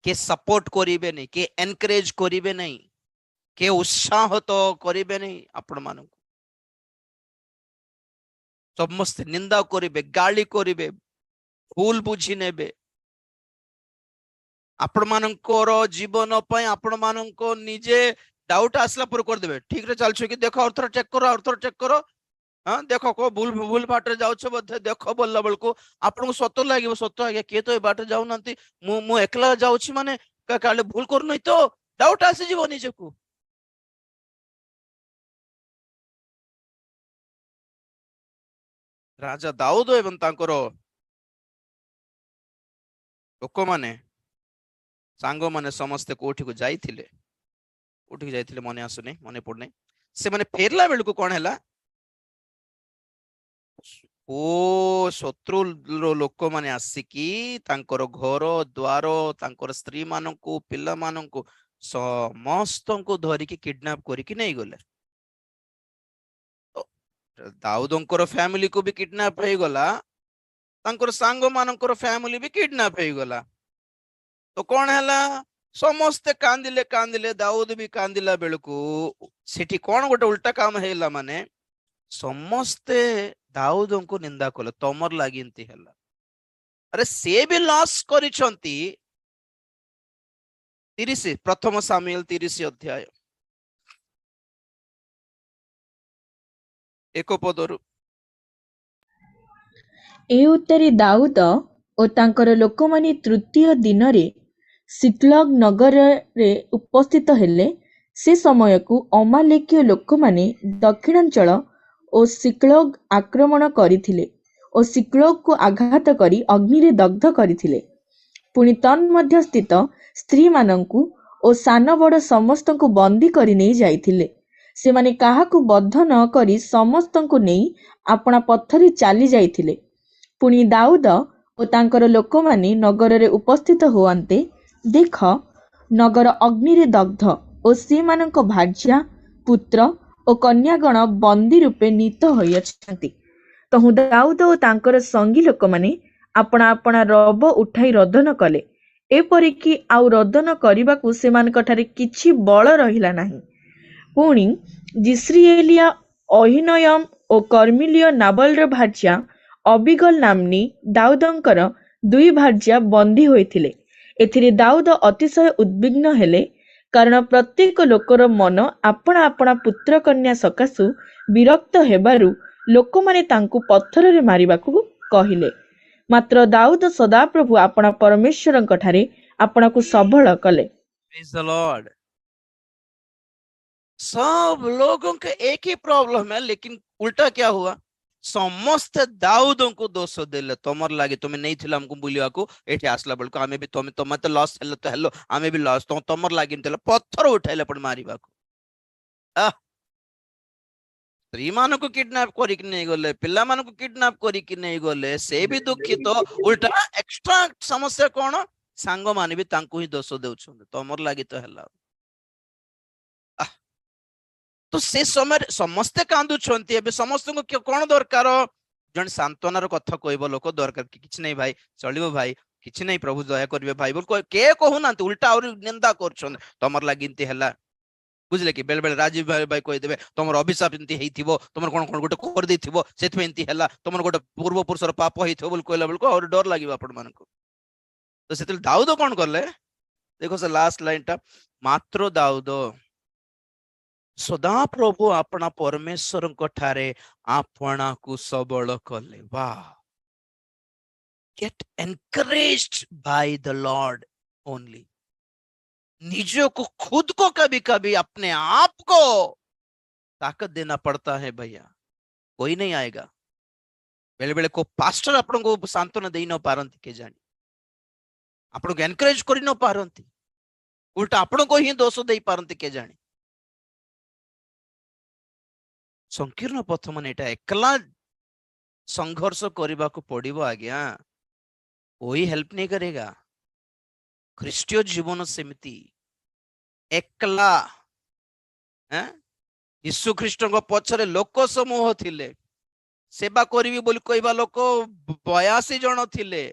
के सपोर्ट करिवे नहीं के एनकरेज करिवे नहीं के उत्साह तो करिवे नहीं आपण मानक समस्त निंदा करिवे गाली करिवे भूल बुझी नेबे आपण मानकर जीवन पय आपण मानको निजे डाउट आसला पर कर देबे ठीक रे चलछो कि देखो और चेक करो हाँ देखो को भूल भूल बाटे जाउछ बधे देखो बोलला बेल को आपन सत्य लागिवो सत्य आगे के तो ए बाटे जाउ नंती मु एकला जाउछि माने काले भूल कर नै तो डाउट आसी जीवो निजे को राजा दाऊद एवं तांकर लोक माने सांग माने समस्त कोठी को जाइथिले मने आसुने मने पड़ने से माने फेरला बेल को कोन हैला ओ शत्रु लोक माने आसिकी तांकर घर द्वार तांकर स्त्री मानंकु पिल्ला मानंकु समस्त को धरिकी किडनैप करिकी नहीं गले दाऊदंकर फैमिली को भी किडनैप हो गला तांकर सांग मानंकर फैमिली भी किडनैप हो गला तो कौन हैला समस्ते कांदिले दाऊद भी कांदिला बेलकू सेठी कौन गोटे उल्टा काम हैला माने समस्ते दाऊद को निंदा कले तमर लागिंती हैला अरे से भी लॉस करिसंती 30 प्रथम सामुएल 30 अध्याय 1 पदरु ए उत्तरे दाऊद ओ तांकर लोकमाने तृतीय दिन रे सिक्लग नगर रे उपस्थित हेले से समय को अमालेकीय लोकमाने दक्षिणांचल ओ सिक्लग आक्रमण करिथिले ओ सिक्लग को आघात करी अग्नि रे दग्ध करिथिले पुनि तन मध्य स्थित स्त्री मानंकु ओ सान बड़ समस्त को बंदी करी नहीं जाइथिले से माने काहा को बद्ध न करी समस्त को नहीं अपना पत्थरी चाली जाइथिले पुनि दाऊद ओ तांकर लोकमाने नगर रे उपस्थित होआंते देख नगर अग्नि रे दग्ध ओ से मानक भार्या पुत्र ओ कन्यागण बंदी रूपे नीत होइछंती तहु दाऊद ओ तांकर संगी लोक माने अपना अपना रब उठाई रदन कले एपरिकी आउ रदन करबाकू सेमानकठारे किछि बळ रहिला नाही पुणी जिस्रिएलिया अहिनयम ओ कर्मिलिय नाबलर भार्या अबिगल नामनी दाऊदंकर दुई भार्या बंदी होइथिले एथिरे दाऊद अतिशय उद्विग्न हेले कारण प्रत्येक लोकर मन आपणा आपणा पुत्र कन्या सकाशु विरक्त हेबारु लोक माने तांकु पत्थर रे मारिबाकू कहिले मात्र दाऊद सदाप्रभु आपणा परमेश्वरंक ठारे आपणाकू सबल कले प्रेज द लॉर्ड सब लोगों का एक ही प्रॉब्लम है लेकिन उल्टा क्या हुआ समस्त दाऊद को दोष देले तमर लागे तुम्हें नहीं थिला हमको बुलिया को एठी आसला बेलको आमे भी तुम्हें तो लॉस हेलो तो हेलो आमे भी लॉस तो तमर लागे थिला पत्थर उठाइले पण मारिबा को स्त्री मान को किडनैप करिक नहीं गले पिल्ला मान को किडनैप करिक नहीं गले से भी दुखित तो उल्टा एक्स्ट्रा समस्या कोन सांग मान भी तांको ही दोष देउछन तमर लागे तो हेला तो से समय समस्ते कांदुछंती एबे समस्त को कोन दरकार जन सांत्वनार कथा कहबो लोक दरकार किछ नहीं भाई चलिबो भाई किछ नहीं प्रभु दया करबे भाई बोल के कहू ना उल्टा और निंदा करछन तमर लागिनती हला बुझले कि बेल बेल राजीव भाई कहि देबे तमर अभिशाप इंती हेइथिबो तमर कोन कोन गोटे कर देथिबो सेथमे इंती हला तमर गोटे पूर्व पुरुषर पाप हेइथिबो बोल कहला बेल को और डर लागिबो आपण मान को तो सेतल दाऊद कोन करले देखो से लास्ट लाइनटा मात्र दाऊद सदा प्रभु अपना परमेश्वर ठारे आपना को सबल कले who get encouraged by the lord only निजों को, खुद को कभी कभी अपने आप को ताकत देना पड़ता है भैया। कोई नहीं आएगा। बेले बेले को पास्टर आपण को सांत्वना दे न पारंती के जानी, आपण को एनकरेज कर न पारंती, उल्टा आपण को ही दोष दे पारंती के जानी। संकीर्ण पथ मान एटा एकला संघर्ष करने को पड़िबो आज्ञा, कोई हेल्प नहीं करेगा। ख्रीष्टीय जीवन सेमती एकला। यीशु ख्रीष्ट पछरे लोक समूह थिले, सेवा करी बोली कहवा लोक 82 जन थिले,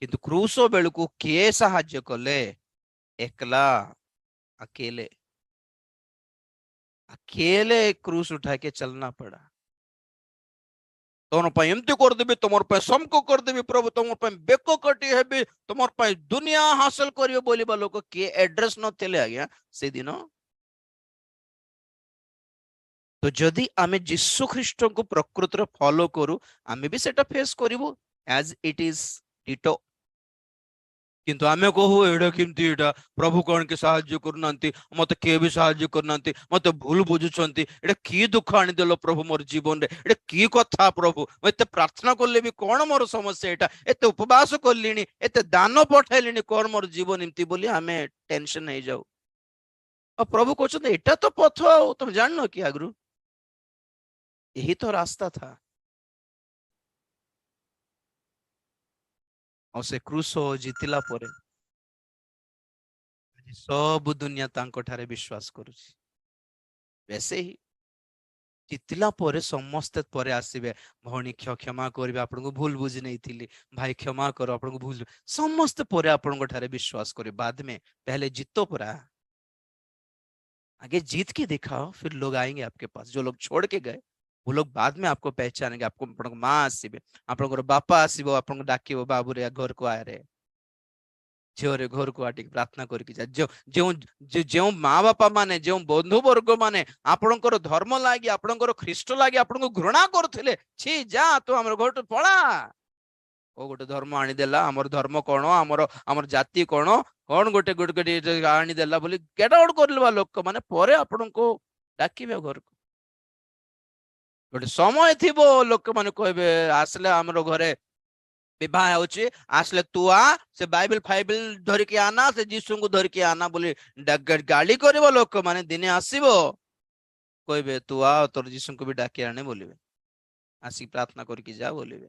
किंतु क्रूस बेलू किए साहाय्य कले? एकला, अकेले अकेले क्रूस उठा के चलना पड़ा। तुम एमती करदेवी, तुम समको करदेवी प्रभु, तुम बेक कटी हेबी, तुम दुनिया हासिल करियो बोलिबा लोक किए एड्रेस नथिले आज्ञा से दिन। तो जदि आमे यीशु ख्रीष्ट को प्रकृत रे फॉलो करू, आमे भी सेटा फेस करिवो एज इट इज डिटो। किंतु आमे कहू एडा किंतु एडा प्रभु कौन के साहाय्य करनांती, मते के भी साहाय्य करनांती, मते भूल बुझुचंती, एडा की दुख आनी देलो प्रभु मोर जीवन रे, एडा की कथा प्रभु, एते प्रार्थना करले भी कोन मोर समस्या एटा, एते उपवास करलिनी, एते दान पठाइलिनी, कोन मोर जीवन एमती बोली आमे टेंशन नहीं जाऊ। और प्रभु कहते एटा तो पथ, तुम जाननो कि आगरू यही तो रास्ता था। और से क्रूस जीतिला परे सब दुनिया तांको ठारे विश्वास करुछि। वैसे ही जीतिला परे समस्ते परे आसीबे, भौणी क्षमा करिवे, आपन को भूल बुझी नहीं थिली, भाई क्षमा करो, आपन को भूल, समस्ते परे आपन को ठारे विश्वास करे। बाद में पहले जीतो परा, आगे जीत के दिखाओ, फिर लोग आएंगे आपके पास। जो लोग छोड़ के गए वो लोग बाद में आपको पहचानेंगे। आपको आपन माँ आसीबे, आपन बापा आसीबो, आपन डाकिबो, बाबू रे घर को आए रे, झिओ रे घर को आटिक प्रार्थना करके जा। जो जो जो माँ बापा माने, जो बंधु वर्ग माने आपनकर धर्म लागी, आपनकर ख्रीष्ट लागी आपन को घृणा करथिले, छी जा तू हमर घर तो पळा, ओ गोटे धर्म आनी देला, हमर धर्म कोन, हमर हमर जाति कोन, कोन गोटे गोटे आनी देला बोली गेट आउट करलबा लोक माने परे आपन को डाकिबे घर को। गोटे समय थिबो लोक माने कहबे आसले हमर घरे विवाह होची, आसले तू आ, से बाइबल फाइबल धर के आना, से जीसु को धर के आना बोली गाली करबो लोक माने। दिने आसीबो कहबे तू आ, तोर जीसु को भी डाके आने बोलिबे, आसी प्रार्थना करके जा बोलिबे।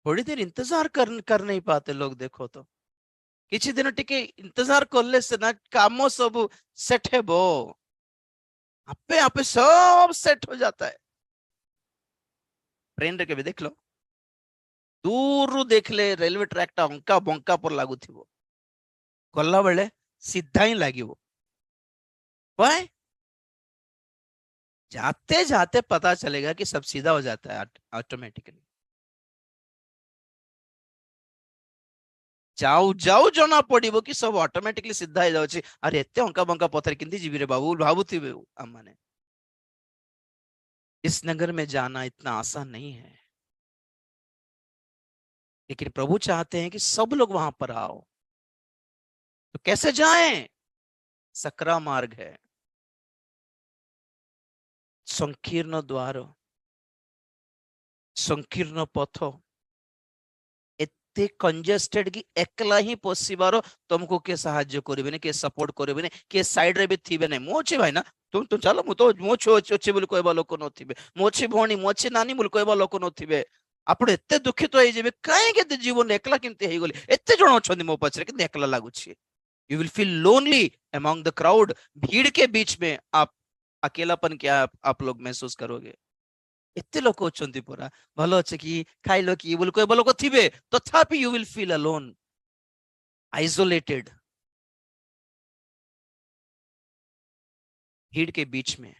थोड़ी देर इंतजार कर नहीं पाते लोग। देखो तो किछि दिन टिके इंतजार करले से ना काम सब सेट हेबो, आपे आपे सब सेट हो जाता है। ट्रेन रे के भी देख लो, दूर देखले रेलवे ट्रैक टा अंका बंका पर लागू थिबो, गला बेले सीधा ही लागिवो। वाय जाते जाते पता चलेगा कि सब सीधा हो जाता है ऑटोमेटिकली। जाऊ जाऊ जना पड़िबो कि सब ऑटोमेटिकली सीधा हो जाउची। अरे एते अंका बंका पत्थर किंती जीवी रे बाबू भाबुथिबे अम्माने। इस नगर में जाना इतना आसान नहीं है, लेकिन प्रभु चाहते हैं कि सब लोग वहां पर आओ। तो कैसे जाएं? सकरा मार्ग है, संकीर्ण द्वार, संकीर्ण पथ, एते कंजेस्टेड कि एकला ही पसिबार तुमको के साहाय्य करिबेनी, के सपोर्ट करिबेनी, के साइड रे भी थिबे नै। मोछि भाई ना तुम तुम चलो, मु तो मोछि अछि बोली कहबा लोक नथिबे, मोछि भौणी मोछि नानी बोली कहबा लोक नथिबे। आपण एते दुखित होई जेबे, काहे के जीवन एकला किंते हेई गेली, एते जण अछंदी मो पछरे कि एकला लागुछि। You will feel lonely among the crowd, भीड़ के बीच में आप अकेलापन क्या आप लोग महसूस करोगे। एते लोक अछंती परा, भलो अछि कि खाइलो कि बोली कहबा लोक थिबे, तथापि you will feel alone, isolated. भीड़ के बीच में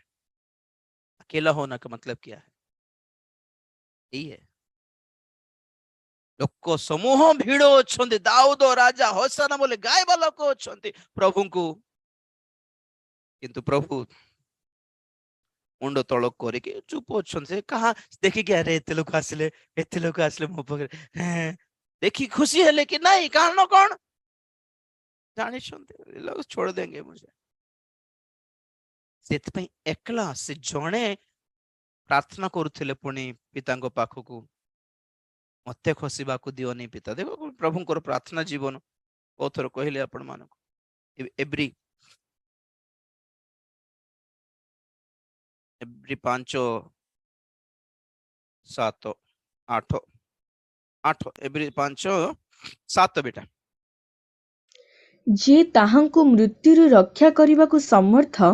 अकेला होना का मतलब क्या है? यही है। लोक समूह भीड़ अछंती, दाऊद राजा होसाना बोले गायबा लोक अछंती प्रभु को, किंतु प्रभु मुंड तल करके चुप अच्छे। कहा देखी क्या रे एते लोक आसिले मो पाखे देखी खुशी हेले कि नहीं, कारण कौन ଜାଣିଛନ୍ତି ଲୋକ ଛୋड़ देंगे मुझे ସେଥିପାଇଁ ଏକଲା ସେ ଜଣେ ପ୍ରାର୍ଥନା କରୁଥିଲେ ପୁଣି ପିତାଙ୍କ ପାଖକୁ ମତେ ଖସିବାକୁ ଦିଅନି ପିତା। ଦେଖ ପ୍ରଭୁଙ୍କର ପ୍ରାର୍ଥନା ଜୀବନ ବହୁତ ଥର କହିଲେ ଆପଣ ମାନଙ୍କୁ ଏଭ୍ରି 5 7 8 ଏଭ୍ରି 5 7 ବେଟା ଯିଏ ତାହାଙ୍କୁ ମୃତ୍ୟୁରୁ ରକ୍ଷା କରିବାକୁ ସମର୍ଥ,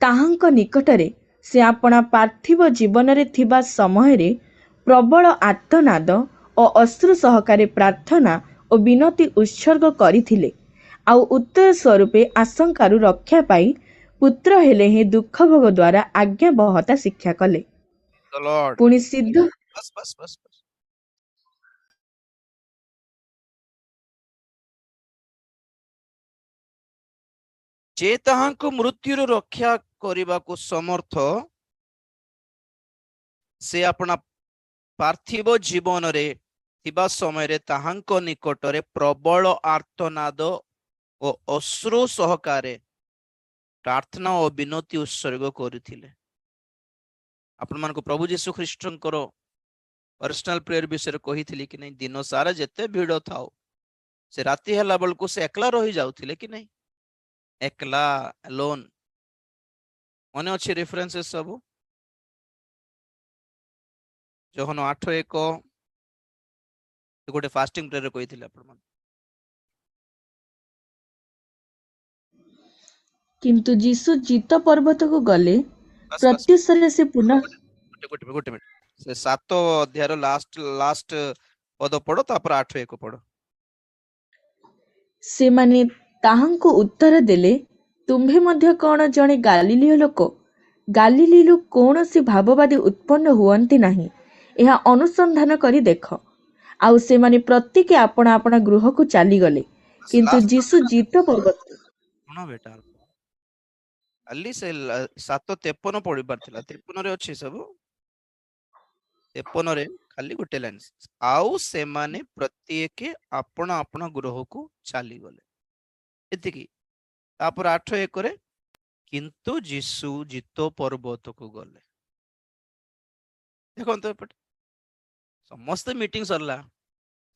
ତାହାଙ୍କ ନିକଟରେ ସେ ଆପଣା ପାର୍ଥିବ ଜୀବନରେ ଥିବା ସମୟରେ ପ୍ରବଳ ଆର୍ତ୍ତନାଦ ଓ ଅଶ୍ରୁ ସହକାରେ ପ୍ରାର୍ଥନା ଓ ବିନତି ଉତ୍ସର୍ଗ କରିଥିଲେ, ଆଉ ଉତ୍ତର ସ୍ୱରୂପେ ଆଶଙ୍କାରୁ ରକ୍ଷା ପାଇ ପୁତ୍ର ହେଲେ ହିଁ ଦୁଃଖ ଭୋଗ ଦ୍ୱାରା ଆଜ୍ଞାବହତା ଶିକ୍ଷା କଲେ। the Lord ପୁଣି ସିଦ୍ଧ बस बस बस बस ଯେ ତାହାଙ୍କୁ ମୃତ୍ୟୁରୁ ରକ୍ଷା କରିବାକୁ ସମର୍ଥ ସେ ଆପଣା ପାର୍ଥିବ ଜୀବନରେ ଥିବା ସମୟରେ ତାହାଙ୍କ ନିକଟରେ ପ୍ରବଳ ଆର୍ତ୍ତନାଦ ଓ ଅଶ୍ରୁ ସହକାରେ ପ୍ରାର୍ଥନା ଓ ବିନତି ଉତ୍ସର୍ଗ କରିଥିଲେ। ଆପଣମାନଙ୍କୁ ପ୍ରଭୁ ଯୀଶୁ ଖ୍ରୀଷ୍ଟଙ୍କର ପର୍ସନାଲ ପ୍ରେୟର ବିଷୟରେ କହିଥିଲି କି ନାହିଁ? ଦିନ ସାରା ଯେତେ ଭିଡ଼ ଥାଉ ସେ ରାତି ହେଲା ବେଳକୁ ସେ ଏକଲା ରହି ଯାଉଥିଲେ କି ନାହିଁ? ଏକଲା ଆଲୋନ୍। ମନେ ଅଛି ରେଫରେନ୍ସେସ୍ ସବୁ? ଯୋହନ 8:1 ଗୋଟେ ଫାଷ୍ଟିଂ ପ୍ରେୟର କହିଥିଲେ ଆପଣମାନେ। କିନ୍ତୁ ଯୀଶୁ ଜିତ ପର୍ବତକୁ ଗଲେ, ବାସ୍ ବାସ୍ ପ୍ରତ୍ୟୁଷରେ ସେ ପୁନଃ ଗୋଟେ ମିନିଟ ସେ 7 ଅଧ୍ୟାୟର ଲାଷ୍ଟ ପଦ ପଢ, ତାପରେ 8:1 ପଢ। ସେମାନେ ତାହାଙ୍କୁ ଉତ୍ତର ଦେଲେ, ତୁମ୍ଭେ ମଧ୍ୟ କଣ ଜଣେ ଗାଲିଲୀୟ ଲୋକ? ଗାଲିଲୀରୁ କୌଣସି ଭାବବାଦୀ ଉତ୍ପନ୍ନ ହୁଅନ୍ତି ନାହିଁ, ଏହା ଅନୁସନ୍ଧାନ କରି ଦେଖ। ଆଉ ସେମାନେ ପ୍ରତ୍ୟେକେ ଆପଣା ଆପଣା ଗୃହକୁ ଚାଲିଗଲେ। କିନ୍ତୁ ଯୀଶୁ ଜିତ ପର୍ବତ ଶୁଣ ବେଟା, କାଲି ସେ 7:53 ପଢିବାର ଥିଲା। 53ରେ ଅଛି ସବୁ। 53ରେ ଖାଲି ଗୋଟେ ଲାଇନ, ଆଉ ସେମାନେ ପ୍ରତ୍ୟେକେ ଆପଣା ଆପଣା ଗୃହକୁ ଚାଲିଗଲେ, ଏତିକି। ତାପରେ 8:1ରେ କିନ୍ତୁ ଯୀଶୁ ଜିତ ପର୍ବତକୁ ଗଲେ। ଦେଖନ୍ତୁ ଏପଟେ ସମସ୍ତେ ମିଟିଂ ସରିଲା,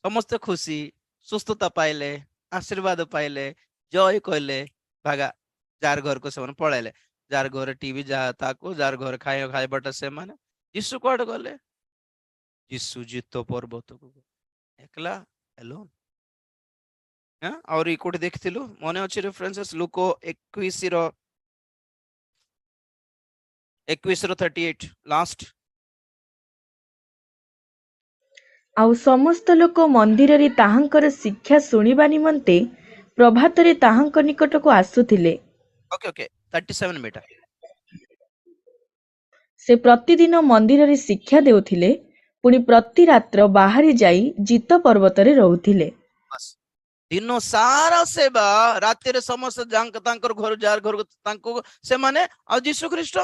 ସମସ୍ତେ ଖୁସି, ସୁସ୍ଥତା ପାଇଲେ, ଆଶୀର୍ବାଦ ପାଇଲେ, ଜୟ କହିଲେ, ଭାଗା ଯାର ଘରକୁ ସେମାନେ ପଳେଇଲେ। ଯାର ଘରେ ଟିଭି ଯାହା ତାକୁ, ଯାର ଘରେ ଖାଇବାଟା ସେମାନେ। ଯୀଶୁ କୁଆଡେ ଗଲେ? ଯୀଶୁ ଜିତ ପର୍ବତକୁ ଗଲେ, ଏକଲା ଆଲୋନ୍। ଆହୁରି କୋଉଠି ଦେଖିଥିଲୁ ମନେ ଅଛି ରେଫରେନ୍ସେସ୍? ଲୁକ 21:38 ଲାଷ୍ଟ। ଆଉ ସମସ୍ତ ଲୋକ ମନ୍ଦିରରେ ତାହାଙ୍କର ଶିକ୍ଷା ଶୁଣିବା ନିମନ୍ତେ ପ୍ରଭାତରେ ତାହାଙ୍କ ନିକଟକୁ ଆସୁଥିଲେ। ଓକେ ଓକେ 37 ବେଟା। ସେ ପ୍ରତିଦିନ ମନ୍ଦିରରେ ଶିକ୍ଷା ଦେଉଥିଲେ, ପୁଣି ପ୍ରତି ରାତ୍ର ବାହାରି ଯାଇ ଜିତ ପର୍ବତରେ ରହୁଥିଲେ। ଦିନ ସାରା ସେବା, ରାତିରେ ସମସ୍ତେ ତାଙ୍କର ଘର ଯାହାର ଘରକୁ ତାଙ୍କୁ ସେମାନେ। ଆଉ ଯୀଶୁ ଖ୍ରୀଷ୍ଟ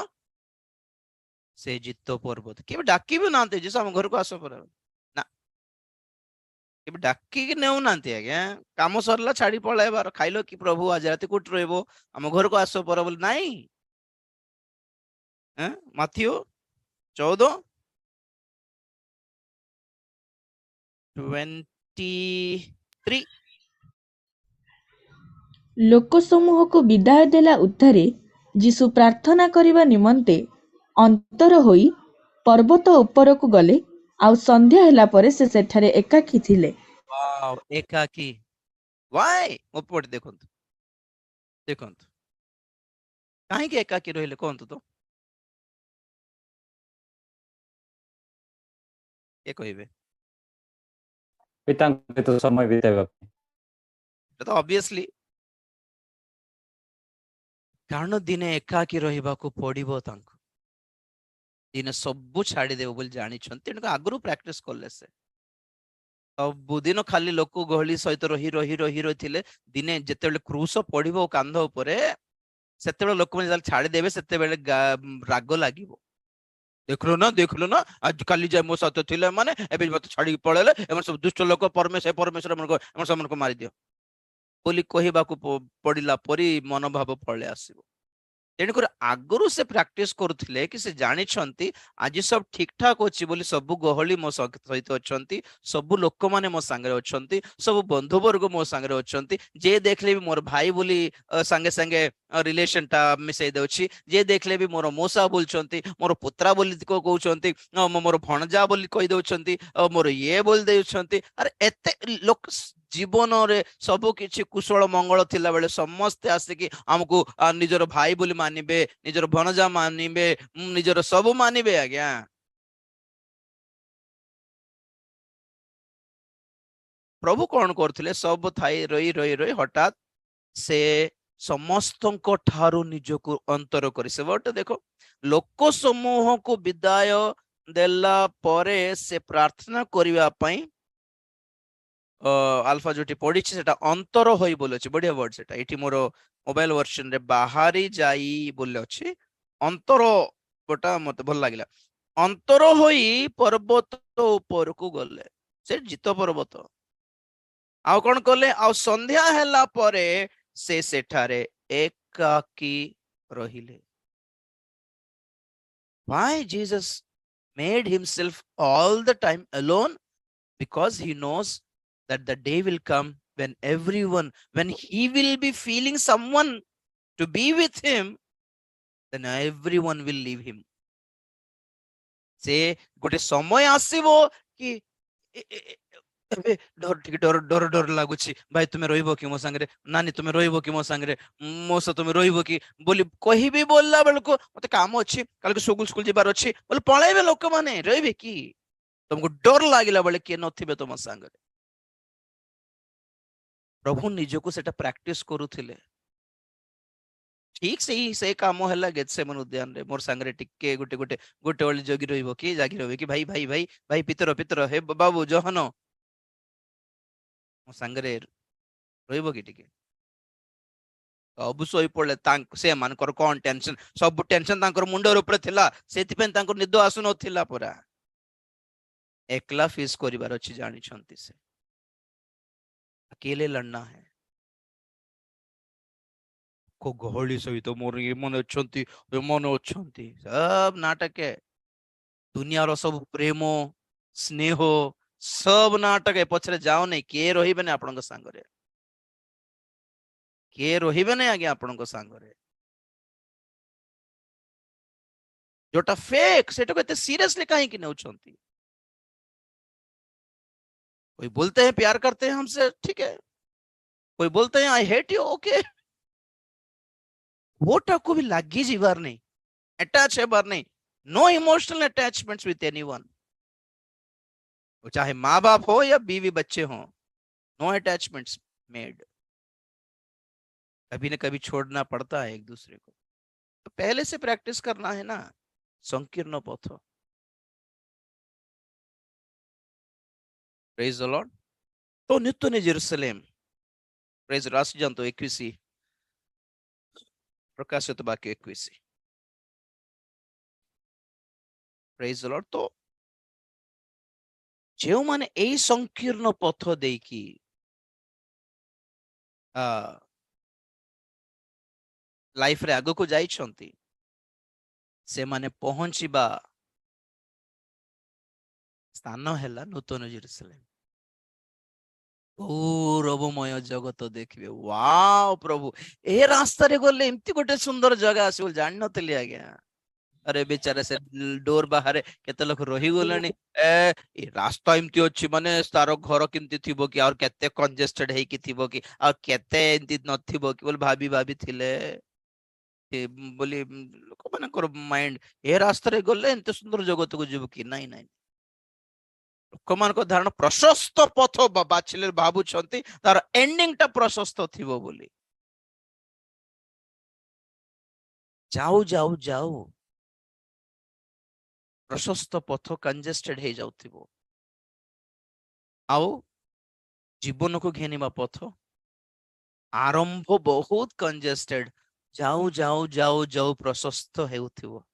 ସେ ଜିତ ପର୍ବତ କେବେ ଡାକିବି ନାହାନ୍ତି, ଯୀଶୁ ଆମ ଘରକୁ ଆସ ପରେ ନା, କେବେ ଡାକିକି ନେଉନାହାନ୍ତି ଆଜ୍ଞା। କାମ ସରିଲା ଛାଡି ପଳାଇବାର, ଖାଇଲ କି ପ୍ରଭୁ ଆଜି ରାତି କୋଉଠି ରହିବ, ଆମ ଘରକୁ ଆସ ପରେ ବୋଲି ନାଇଁ। ମାଥିଉ 14:23 ଲୋକସମୂହକୁ ବିଦାୟ ଦେଲା ଉତ୍ତାରେ ଯୀଶୁ ପ୍ରାର୍ଥନା କରିବା ନିମନ୍ତେ ଅନ୍ତର ହୋଇ ପର୍ବତ ଉପରକୁ ଗଲେ, ଆଉ ସନ୍ଧ୍ୟା ହେଲା ପରେ ସେ ସେଠାରେ ଏକାକୀ ଥିଲେ। ଏକାକୀ ୱାଇ ଓପଟେ ଦେଖନ୍ତୁ, ଦେଖନ୍ତୁ କାହିଁକି ଏକାକୀ ରହିଲେ କୁହନ୍ତୁ ତ? କିଏ କହିବେ? ପିତାଙ୍କ ସହିତ ସମୟ ବିତାଇବା ପାଇଁ। এটা ତ ଅବଭିୟସଲି, କାରଣ ଦିନେ ଏକାକୀ ରହିବାକୁ ପଡିବ ତାଙ୍କୁ। ଦିନେ ସବୁ ଛାଡିଦେବ ବୋଲି ଜାଣିଛନ୍ତି, ତେଣୁ ଆଗରୁ ପ୍ରାକ୍ଟିସ କଲେ। ସେ ସବୁଦିନ ଖାଲି ଲୋକ ଗହଳି ସହିତ ରହି ରହି ରହି ରହିଥିଲେ। ଦିନେ ଯେତେବେଳେ କ୍ରୁଶ ପଡିବ କାନ୍ଧ ଉପରେ, ସେତେବେଳେ ଲୋକମାନେ ଯେତେବେଳେ ଛାଡିଦେବେ, ସେତେବେଳେ ରାଗ ଲାଗିବ। ଦେଖିଲୁ ନା ଆଜି କାଲି ଯାଏ ମୋ ସହିତ ଥିଲେ ମାନେ ଏବେ ମତେ ଛାଡିକି ପଳେଇଲେ, ଏମାନେ ସବୁ ଦୁଷ୍ଟ ଲୋକ, ପରମେଶ୍ୱର ଏମାନେ ସେମାନଙ୍କୁ ମାରିଦିଅ। ବୋଲି କହିବାକୁ ପଡିଲା ପରି ମନୋଭାବ ପଳେଇ ଆସିବ। ତେଣୁକରି ଆଗରୁ ସେ ପ୍ରାକ୍ଟିସ କରୁଥିଲେ କି ସେ ଜାଣିଛନ୍ତି ଆଜି ସବୁ ଠିକ ଠାକ ଅଛି ବୋଲି, ସବୁ ଗହଳି ମୋ ସହିତ ଅଛନ୍ତି, ସବୁ ଲୋକମାନେ ମୋ ସାଙ୍ଗରେ ଅଛନ୍ତି, ସବୁ ବନ୍ଧୁବର୍ଗ ମୋ ସାଙ୍ଗରେ ଅଛନ୍ତି, ଯେ ଦେଖିଲେ ବି ମୋର ଭାଇ ବୋଲି ସାଙ୍ଗେ ସାଙ୍ଗେ ରିଲେସନ ଟା ମିଶେଇ ଦଉଛି, ଯେ ଦେଖିଲେ ବି ମୋର ମଉସା ବୋଲୁଛନ୍ତି, ମୋର ପୁତ୍ରା ବୋଲି କହୁଛନ୍ତି, ମୋର ଭଣଜା ବୋଲି କହି ଦଉଛନ୍ତି, ମୋର ଇଏ ବୋଲି ଦେଉଛନ୍ତି। ଆରେ ଏତେ ଲୋକ ଜୀବନରେ ସବୁ କିଛି କୁଶଳ ମଙ୍ଗଳ ଥିଲା ବେଳେ ସମସ୍ତେ ଆସିକି ଆମକୁ ନିଜର ଭାଇ ବୋଲି ମାନିବେ, ନିଜର ଭଣଜା ମାନିବେ, ନିଜର ସବୁ ମାନିବେ ଆଜ୍ଞା। ପ୍ରଭୁ କଣ କରୁଥିଲେ? ସବୁ ଥାଇ ରହି ରହି ରହି ହଠାତ୍ ସେ ସମସ୍ତଙ୍କ ଠାରୁ ନିଜକୁ ଅନ୍ତର କରି, ସେ ଗୋଟେ ଦେଖ, ଲୋକ ସମୂହକୁ ବିଦାୟ ଦେଲା ପରେ ସେ ପ୍ରାର୍ଥନା କରିବା ପାଇଁ ଆଲଫା ଯୋଉଠି ପଢିଛି ସେଟା ଅନ୍ତର ହୋଇ ବୋଲି ଅଛି, ବଢିଆ ୱାର୍ଡ ସେଟା। ଏଠି ମୋର ମୋବାଇଲ ଭର୍ସନ ରେ ବାହାରି ଯାଇ ବୋଲି ଅଛି, ଅନ୍ତର ଗୋଟା ମତେ ଭଲ ଲାଗିଲା। ଅନ୍ତର ହୋଇ ପର୍ବତ ଉପରକୁ ଗଲେ, ସେ ଜିତ ପର୍ବତ। ଆଉ କଣ କଲେ? ଆଉ ସନ୍ଧ୍ୟା ହେଲା ପରେ ସେ ସେଠାରେ ଏକାକୀ ରହିଲେ। Why Jesus made himself all the time alone? Because he knows that the day will come when everyone, when he will be feeling someone to be with him, then everyone will leave him. ସେ ଗୋଟେ ସମୟ ଆସିବ କି ଏବେ ଟିକେ ଡର ଡର ଡର ଲାଗୁଛି, ଭାଇ ତୁମେ ରହିବ କି ମୋ ସାଙ୍ଗରେ, ନାନୀ ତୁମେ ରହିବ କି ମୋ ସାଙ୍ଗରେ, ମଉସା ତୁମେ ରହିବ କି ବୋଲି କହିବି ବୋଲିଲା ବେଳକୁ ମତେ କାମ ଅଛି, କାଲିକୁ ସ୍କୁଲ ଯିବାର ଅଛି ବୋଲି ପଳେଇବେ ଲୋକମାନେ। ରହିବେ କି? ତମକୁ ଡର ଲାଗିଲା ବେଳେ କିଏ ନଥିବେ ତମ ସାଙ୍ଗରେ। ପ୍ରଭୁ ନିଜକୁ ସେଟା ପ୍ରାକ୍ଟିସ କରୁଥିଲେ। ଠିକ ସେଇ କାମ ହେଲା ଗେଥସେମନେ ଉଦ୍ୟାନରେ। ମୋର ସାଙ୍ଗରେ ଟିକେ ଗୋଟେ ଗୋଟେ ଗୋଟେ ଓଳି ଜଗି ରହିବ କି, ଜାଗି ରହିବ କି, ଭାଇ ଭାଇ ଭାଇ ଭାଇ ପିତର ପିତର, ହେ ବାବୁ ଜହନ ମୋ ସାଙ୍ଗରେ ରହିବ କି ଟିକେ। ସବୁ ଶୋଇ ପଡିଲେ। ସେମାନଙ୍କର କଣ ଟେନସନ, ସବୁ ଟେନସନ ତାଙ୍କର ମୁଣ୍ଡ ଉପରେ ଥିଲା, ସେଥିପାଇଁ ତାଙ୍କୁ ନିଦ ଆସୁନଥିଲା ପରା। ଏକଲା ଫିସ୍ କରିବାର ଅଛି ଜାଣିଛନ୍ତି ସେ, अकेले लड़ना है। को गहली सहित मोर एमने अछंती एमने अछंती सब नाटक है। दुनियार सब प्रेम स्नेह सब नाटक है। पछरे जाओ नहीं, किए रहिबे नहीं आपनक संगरे, किए रहिबे नहीं आगे आपनक संगरे। जोटा फेक सेटा को इतने सीरियसली काहे कि नउछंती। कोई बोलते हैं प्यार करते हैं हमसे, ठीक है, कोई बोलते हैं आई हेट यू, ओके, वोटा को भी लागी जीवार नहीं, अटैच है बार नहीं, no emotional attachments with anyone, वो चाहे माँ बाप हो या बीवी बच्चे हो, नो अटैचमेंट्स मेड। कभी ना कभी छोड़ना पड़ता है एक दूसरे को, तो पहले से प्रैक्टिस करना है ना। संकीर्ण पथ, प्रेज द लॉर्ड। तो नूतन जेरूसलेम, प्रेज रास जानतो 21 प्रकाशित वाक्य 21, प्रेज द लॉर्ड। तो जो माने एई संकीर्ण पथ देकी लाइफ रे आगो को जाई छंती, से माने पहुंचीबा स्थान है नूतन जेरूसलेम। गौरवमय जगत देखिए, वाओ प्रभु ए रास्ता रे गले एमती गोटे सुंदर जगह आसी जान नथिली आज्ञा। अरे बेचारे से डोर बाहर केते लोक रही गलेनी, ए रास्ता एमती अछि माने तार घर केमती थिबो कि, और केते कंजेस्टेड हे कि थिबो कि, और केते एमती नथिबो कि बोल भाबी भाबी थिले बोली लोक मानकर माइंड। ए रास्ता रे गले एमते सुंदर जगत को जीव कि नहीं नहीं, लोक धारण प्रशस्त पथ बाछिले भावुंट तार एंडिंग टा प्रशस्त थिबो बोली। जाऊ जाऊ जाऊ प्रशस्त पथ कंजेस्टेड हे जाउथिबो, आउ जीवन को घेनिबा पथ आरंभ बहुत कंजेस्टेड, जाऊ जाऊ जाऊ जाऊ प्रशस्त हेउथिबो।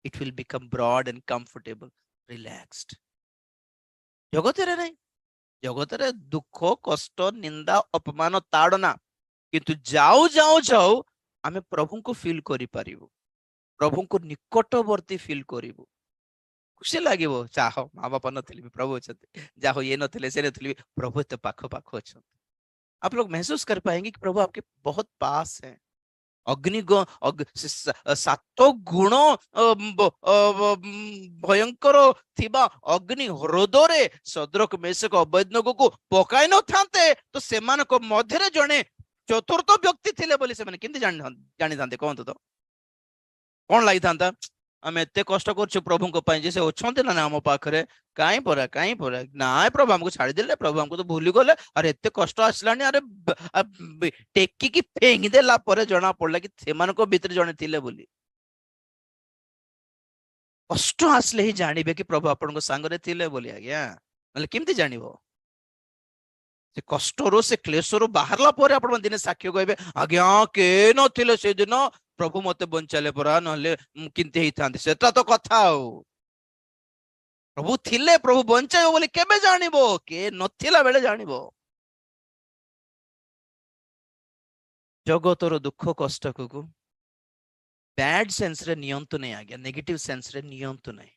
It will become broad and comfortable relaxed. जगत रे नहीं, जगत रे दुख कष्ट निंदा अपमान ताड़ना किंतु जाऊ जाऊ जाऊ आमे प्रभु को फील करि पारिबो, प्रभु को निकटवर्ती फील करिबो, खुशी लागिबो। चाहो माँ बापा नथिले भी प्रभु अछंती, जाहो ये नथिले से नथिले भी प्रभु तो पाखो पाखो अछंती। आप लोग महसूस कर पाएंगे कि प्रभु आपके बहुत पास है। अग्नि सात गुण भयंकर थिबा अग्नि हृदय सदरक मेषक अबेदनगो को पकाई न थांते तो सेमानक मध्यरे जणे चतुर्थ व्यक्ति थिले बोली सेमाने केंति जानि थांते कहंतु तो कोन लागि थांता। आम एत कष्ट कर प्रभु जे से अच्छा ना आम पाखे कहीं परा ना प्रभु हमको छाड़देले, प्रभु हमको तो भूली गले, अरे एत कष्ट आसला अरे टेकिकी फेंगी देला परे जना पड़ला कि सेमानक भितर जने थिले बोली। कष्ट आसले ही जानिबे कि प्रभु आपन सांगरे थिले बोली। आज्ञा नले केमती जानिबो? से कष्टरो से क्लेशरो बाहरला परे आपण दिने साक्ष्य कहबे आज्ञा के नथिले से दिन प्रभु मते बंचाले परा नले किंते ही थांते। सेटा तो कथा हो, प्रभु थिले प्रभु बंचायो बोली केबे जानिबो? के नथिला बेले जानिबो। जगतर दुख कष्ट को बैड सेंस रे नियंतु नहीं। आज्ञा नेगेटिव सेंस रे नियंतु नहीं।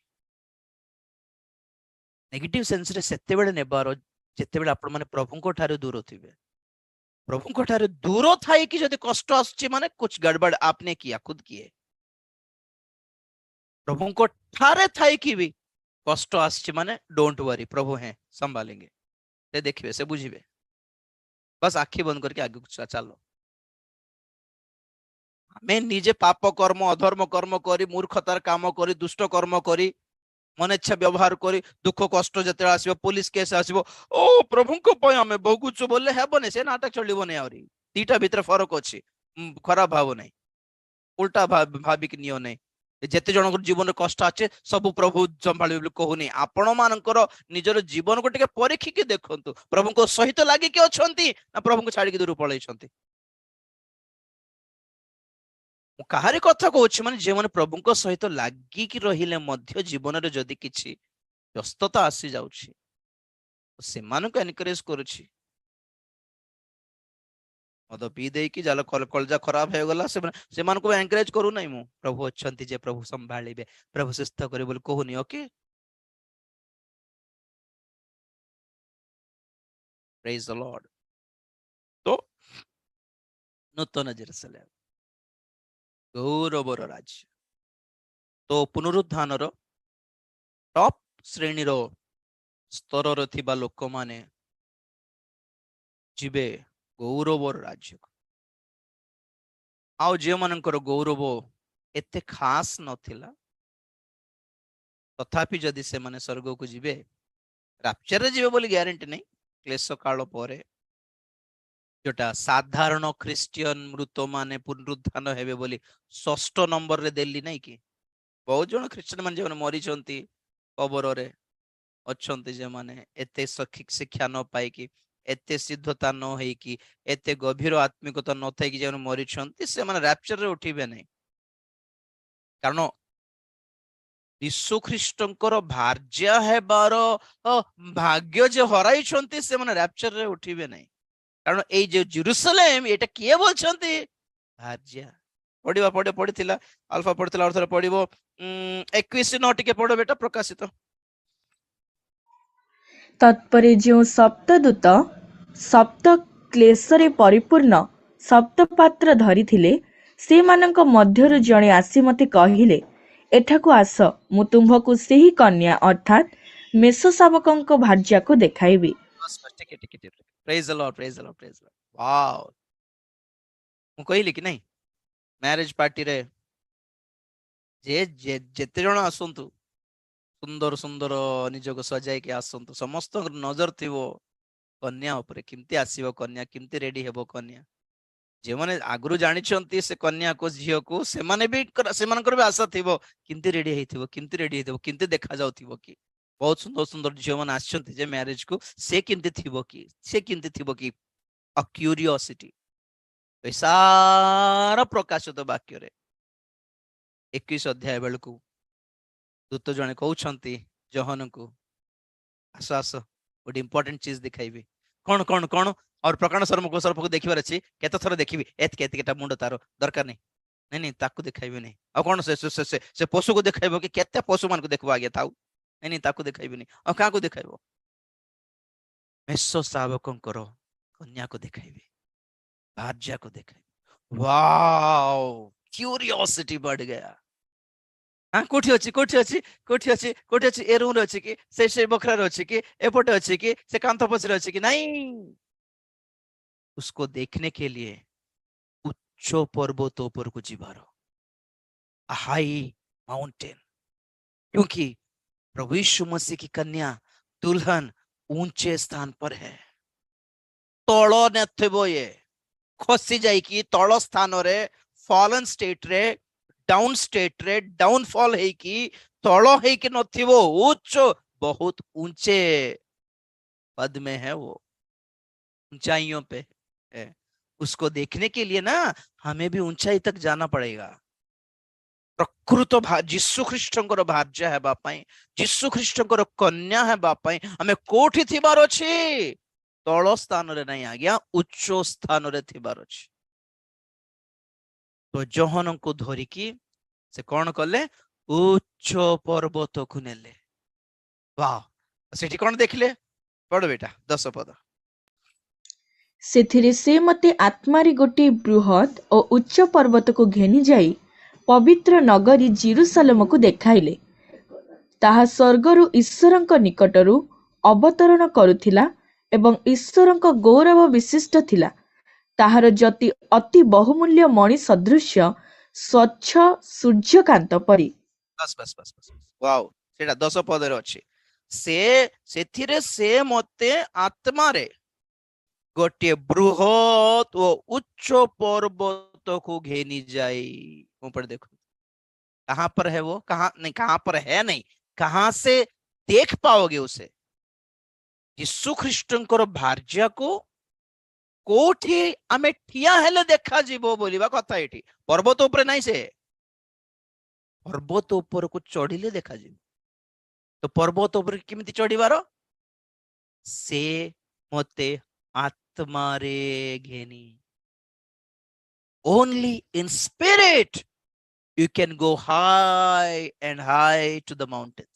नेगेटिव सेंस रे सेते बेले नेबारो जेते बेले आपण माने प्रभु को ठारे दूर थिबे। प्रभु को ठारे दूर थाई कि जदि कष्ट आसुची माने कुछ गड़बड़ आपने किया, खुद किए। प्रभु को ठारे थाई कि भी कष्ट आसुची माने डोंट वरी, प्रभु हैं संभालेंगे, से देखिए से बुझिबे। बस आखि बंद करके आगे चलो। मैं निजे पाप कर्म अधर्म कर्म करी मूर्खतार काम करी दुष्ट कर्म करी मन इच्छा व्यवहार करी दुख कष्ट जते आसीबो पुलिस केस आसीबो ओ प्रभु को पय हमें बहुकुछ बोले हेबने से नाटक चलिबो नै। आउरी दीटा भीतर फरक अछि। खराब भाव नै, उल्टा भाविक नियो नै। जेते जन जीवन कष्ट आछे सब प्रभु संभाळिबे बोली कहूनी। आपण मानकर निजर जीवन को टिके परीक्षि के देखंतु प्रभु को सहित लागि के अछंती ना प्रभु को छाड़ी के दूर पळै छंती। कहारी कथा कहूँ माने जे माने प्रभु को सहित लागि कि रहिले मध्य जीवन रे जदि किछि व्यस्तता आसी जाउछि से मानक एनकरेज करूछि। मद पी दे कि जाल कलजा खराब हो गला से मान को एनकरेज करू नै। मु प्रभु अछंती जे प्रभु संभाळिबे, प्रभु सुस्थ करे बोल कहूनी। Okay praise the lord. तो नूतन जेरूसलेम गौरवर राज्य तो पुनरुत्थान टॉप श्रेणी रो स्तर थिबा लोक माने जिबे गौरवर राज्य। आउ जे मानकर गौरव एते खास नथिला तथापि जदि से माने स्वर्ग को जिबे राप्चर रे जिबे बोली ग्यारंटी नहीं। क्लेश काल परे जोटा साधारण क्रिश्चियन मृत माने पुनरुत्थान हेबे बोली षष्ठ नंबर रे देली नहीं कि बहुत जन क्रिश्चियन माने जे मरी छंती कबर रे अछंती जे माने एते शिक्षा न पाई कि एते सिद्धता न होई कि एते गभीर आत्मिकता न थाई कि जे मरी छंती से माने रैप्चर रे उठिबे नहीं। कारण यीशु ख्रीष्टंकर भार्या हेबार भाग्य जे हराई छंती से माने रैप्चर रे उठिबे नहीं। कारण ए जे जेरूसलेम एटा किए बोलछंती भार्या। पढ़िबा पढ़िथिला अल्फा पढ़िथिला और थोड़ा पढ़िबो 21:9 टिके पढ़ो बेटा प्रकाशित। तत्परे जो सप्तदूत सप्त क्लेशरे परिपूर्ण सप्तपात्र धरिथिले सेमानंक मध्यरु जणे आसी मते कहिले एठाकु आस मु तुम्भकु सेही कन्या अर्थात मेष शावकंक भार्या को देखाइबी। Praise the Lord, praise the Lord, praise the Lord. Wow मु कहिली कि नहीं मैरिज पार्टी रे जे जेते जण आसंतु सुंदर सुंदर निजको सजाई के आसंतु समस्त नजर थिबो कन्या ऊपर किमती आसीबो कन्या किमती रेडी हेबो कन्या। जे माने आगरु जानि छंती से कन्या को झियो को से माने भी सेमानकर भी आशा थिबो किमती रेडी हेथिबो किमती रेडी हेथिबो किमती देखा जाउथिबो कि बहुत सुंदर सुंदर झियो माने आछंती जे मैरिज को से किमती थिबो कि से किमती थिबो कि अ क्यूरियोसिटी। सारा प्रकाशित वाक्य रे 21 अध्याय बेलकू दूत जने कहउछंती जहन को आस आस गोटे इंपोर्टेंट चीज दिखाइबे कौन कौन कौन और प्रकांड सर्प को देखिबार अछि केते थर देखिबी एत केते मुंड तार दरकार नहीं नहीं नहीं ताकू देखाइबे नहीं आ कौन से पशु को देखाइबो कि केते पशु मान को देखबो आगे थाउ नहीं नहीं ताकू देखाइबे नहीं आ का को देखाइबो मेषो शावकंकर कन्या को देखाइबे भार्या को देखाइबे वाओ क्यूरियोसिटी बढ़ गया हाँ कोठी अछि कोठी अछि कोठी अछि कोठी अछि ए रूम रे अछि कि से बखरा रे अछि कि एपटे अछि कि से कांथ पछरे अछि कि नहीं उसको देखने के लिए उच्च पर्वतों पर को जीवारो हाई माउंटेन क्योंकि प्रभु यीशु मसीह की कन्या दुल्हन ऊंचे स्थान पर है तल नथिबो ये खसी जाई कि तल स्थान रे फॉलन स्टेट रे डाउन फॉल है कि तल है कि नथिबो उच्च बहुत ऊंचे पद में है वो ऊंचाइयों पे है उसको देखने के लिए ना हमें भी ऊंचाई तक जाना पड़ेगा प्रकृत जीशु ख्रीष्टंकर भार्या हेबा पई जीशु ख्रीष्टंकर कन्या हेबा पई हमें कोठी थिबार अछि तल स्थान रे नहीं आज्ञा उच्च स्थान रे थिबार अछि तो जोहन को धरिकी से कौन कले उच्च पर्वत को नेले वाह सेठी कौन देखले पढ़ बेटा 10 पद ସେଥିରେ ସେ ମୋତେ ଆତ୍ମାରେ ଗୋଟିଏ ବୃହତ୍ ଓ ଉଚ୍ଚ ପର୍ବତକୁ ଘେନି ଯାଇ ପବିତ୍ର ନଗରୀ ଜିରୁସାଲେମକୁ ଦେଖାଇଲେ। ତାହା ସ୍ୱର୍ଗରୁ ଈଶ୍ୱରଙ୍କ ନିକଟରୁ ଅବତରଣ କରୁଥିଲା ଏବଂ ଈଶ୍ୱରଙ୍କ ଗୌରବ ବିଶିଷ୍ଟ ଥିଲା। ତାହାର ଜ୍ୟୋତି ଅତି ବହୁମୂଲ୍ୟ ମଣି ସଦୃଶ୍ୟ ସ୍ୱଚ୍ଛ ସୂର୍ଯ୍ୟକାନ୍ତ ପରି। बस बस बस बस वाओ सेटा 10 पद रे अछि से सेथिरे से मते आत्मा रे गोटे बृहत ओ उच्च पर्वत को घेनी जाई ऊपर देखो कहां पर है वो कहां नहीं कहां पर है नहीं कहां से देख पाओगे उसे यीशु ख्रीष्टंकर भार्या को कोठी आमे ठिया हेले देखा जीवो बोलिबा कथा एठी पर्वत ऊपर नहीं से पर्वत ऊपर को चढ़िले देखा जीव तो पर्वत ऊपर किमिति चढ़िबार से मते आत्मा रे घेनी only in spirit you can go high and high to the mountain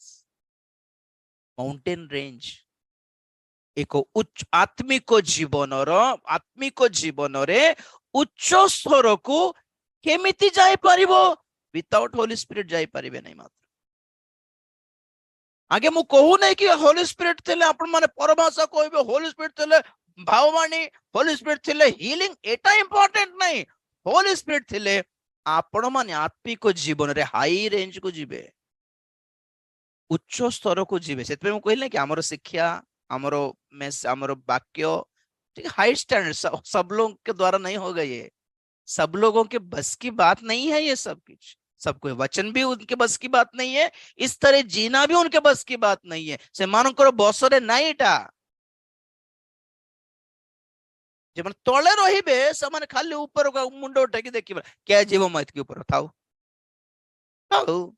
range एक उच्च आत्मिक जीवन रे उच्च स्तर को केमिति जाई परिबो विदाउट होली स्पिरिट जाई परिबे नहीं मात्र आगे मु कहू नहीं कि होली स्पिरिट थिले आपण माने परभाषा कहबे होली स्पिरिट थिले भाववाणी होली स्पिरिट थिले हीलिंग एटा इंपोर्टेंट नहीं होली स्पिरिट थिले आपण माने आत्मिक जीवन रे हाई रेंज को जीवे उच्च स्तर को जीवे सेतबे मु कहले कि हमर शिक्षा हमर वाक्य ठीक हाई स्टैंडर्ड सब लोग के द्वारा नहीं होगा ये सब लोगों के बस की बात नहीं है ये सब कुछ सब कोई वचन भी उनके बस की बात नहीं है इस तरह जीना भी उनके बस की बात नहीं है से मानकर बसरे नाईटा जब तले रहिबे समान खाली ऊपर मुंड उठाकी देखिबा क्या जीव मत के ऊपर थाउ थाउ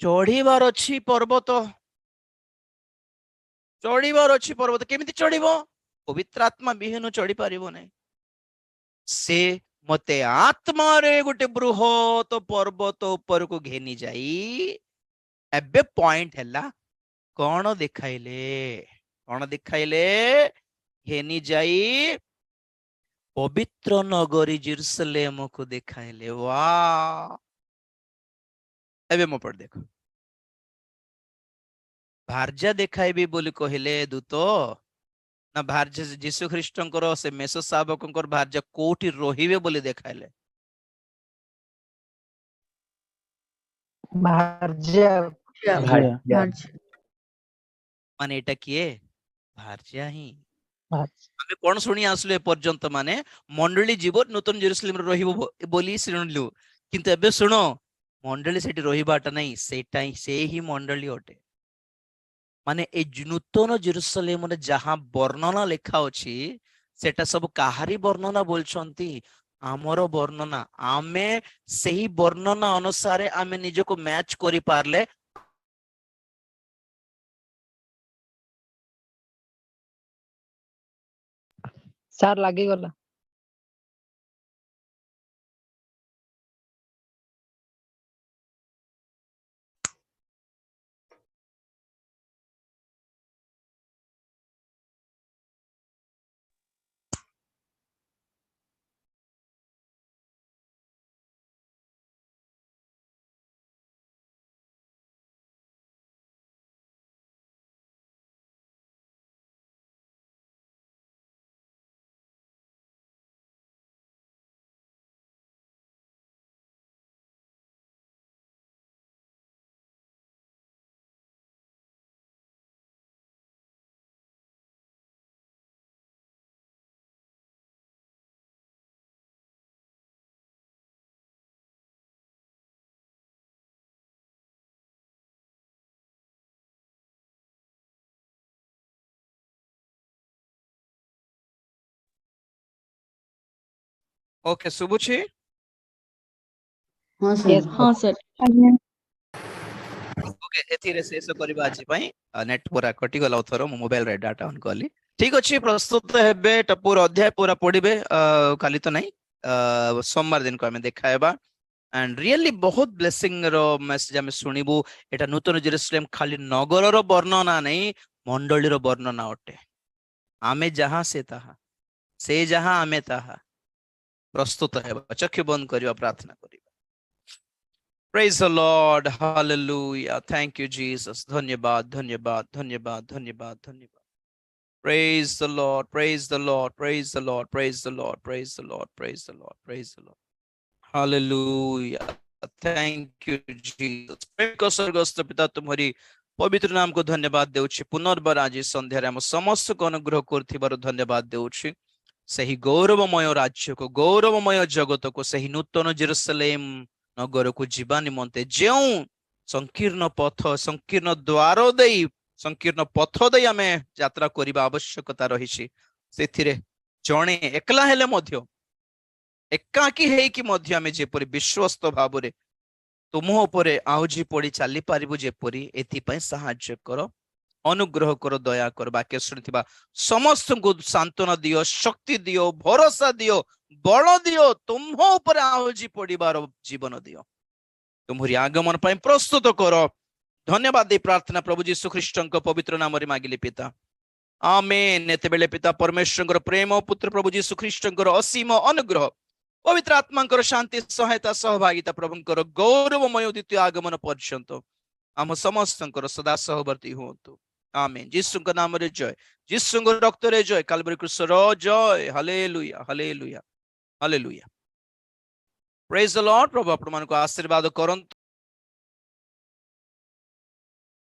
चढ़ीबार अछि पर्वत चढ़ीबार अछि पर्वत केमिति चढ़ीबो पवित्र आत्मा विहीन चढ़ी पारिबो नहीं से मते आत्मा रे गोटे बृहत पर्वत ऊपर को घेनी जाई एबे पॉइंट हैला कौन देखाइले घेनी जाई पवित्र नगरी जेरूसलेम को देखाइले वाह एबे मो पर देखो भार्या देखाइबी बोली कहले दूत ना भार्या जीशु ख्रीष्टंकर से मेष शावकंकर भार्या कोठी रहिबे बोली देखाइले माने एटा किए भार्या ही आमे कोन सुनी आसले पर्यंत माने मंडली जीवन नूतन जेरूसलेम रे रहिबो बोली सुनलु किंतु एबे सुनो मंडली सेठी रहिबाटा नहीं सेटा से ही मंडली ओटे माने ए नूतन जेरूसलेम रे जहां वर्णना लेखा अछि सेटा सब काहारी वर्णना बोलछंती आमर वर्णना आमे सही वर्णना अनुसार आमे निजको मैच करि पारले ସାର୍ ଲାଗିଗଲା। ओके शुभुछि हाँ Yes, सर हाँ सर। ओके एथिरे शेष करबा आज पई नेट पूरा कटि गला उथरो मो मोबाइल रे डाटा ऑन करली ठीक अछि प्रस्तुत हेबे टपुर अध्याय पूरा पढिबे काली तो नहीं सोमवार दिन को हमें देखाएबा एंड रियली बहुत ब्लेसिंग रो मेसेज हमें सुनिबु एटा नूतन जेरूसलेम खाली नगर रो वर्णना नहीं मंडली रो वर्णना अटे आमे जहां से ताहा से जहां आमे ताहा प्रस्तुत हेबा चक्षु बंद करिवा प्रार्थना करिवा Praise the Lord. Hallelujah. Thank you, Jesus. धन्यवाद, धन्यवाद, धन्यवाद, धन्यवाद, धन्यवाद. Praise the Lord. Praise the Lord. Praise the Lord. Praise the Lord. Praise the Lord. Praise the Lord. Praise the Lord. Hallelujah. Thank you, Jesus. प्रेम को स्वर्गस्थ पिता तुम्हारी पवित्र नाम को धन्यवाद देउछि पुनर्बार आज संध्यारे हम समस्त को अनुग्रह करथिबार धन्यवाद देउछि सही गौरवमय राज्य को गौरवमय जगत को सही नूतन जेरूसलेम नगर को जीवा निमंते जेउ संकीर्ण पथ संकीर्ण द्वार देई संकीर्ण पथ देई हमें यात्रा करिबा आवश्यकता रहिछि सेथिरे जणे एकला हेले मध्य एकाकी हेकि मध्य हमें जेपरि विश्वस्त भावरे तुम उपरे आउजी पड़ी चली पारिबु जेपरि एथिपई सहाय्य कर अनुग्रह कर दया कर वाक्य शुणुथिबा समस्त को सांत्वना दियो शक्ति दियो भरोसा दियो बल दियो तुम उपरे आउजी पड़िबार जीवन दियो तुम्हारी आगमन पई प्रस्तुत कर धन्यवाद दे प्रार्थना प्रभु यीशु ख्रीष्टଙ୍କ पवित्र नाम रे मागिले पिता आमेन एते बेले पिता परमेश्वरଙ୍କର प्रेम पुत्र प्रभु यीशु ख्रीष्टଙ୍କର असीम अनुग्रह पवित्र आत्माଙ୍କର शांति सहायता सहभागिता प्रभुଙ୍କର गौरवमय द्वितीय आगमन पर्यंत आम समस्तଙ୍କର सदा सहवर्ती हुअन्तु आमेन यीशुଙ୍କ नामରେ जय यीशुଙ୍କ रक्तरे जय काल्वरी क्रूसर जय hallelujah hallelujah hallelujah praise the Lord प्रभु आपण मानको आशीर्वाद करंतु।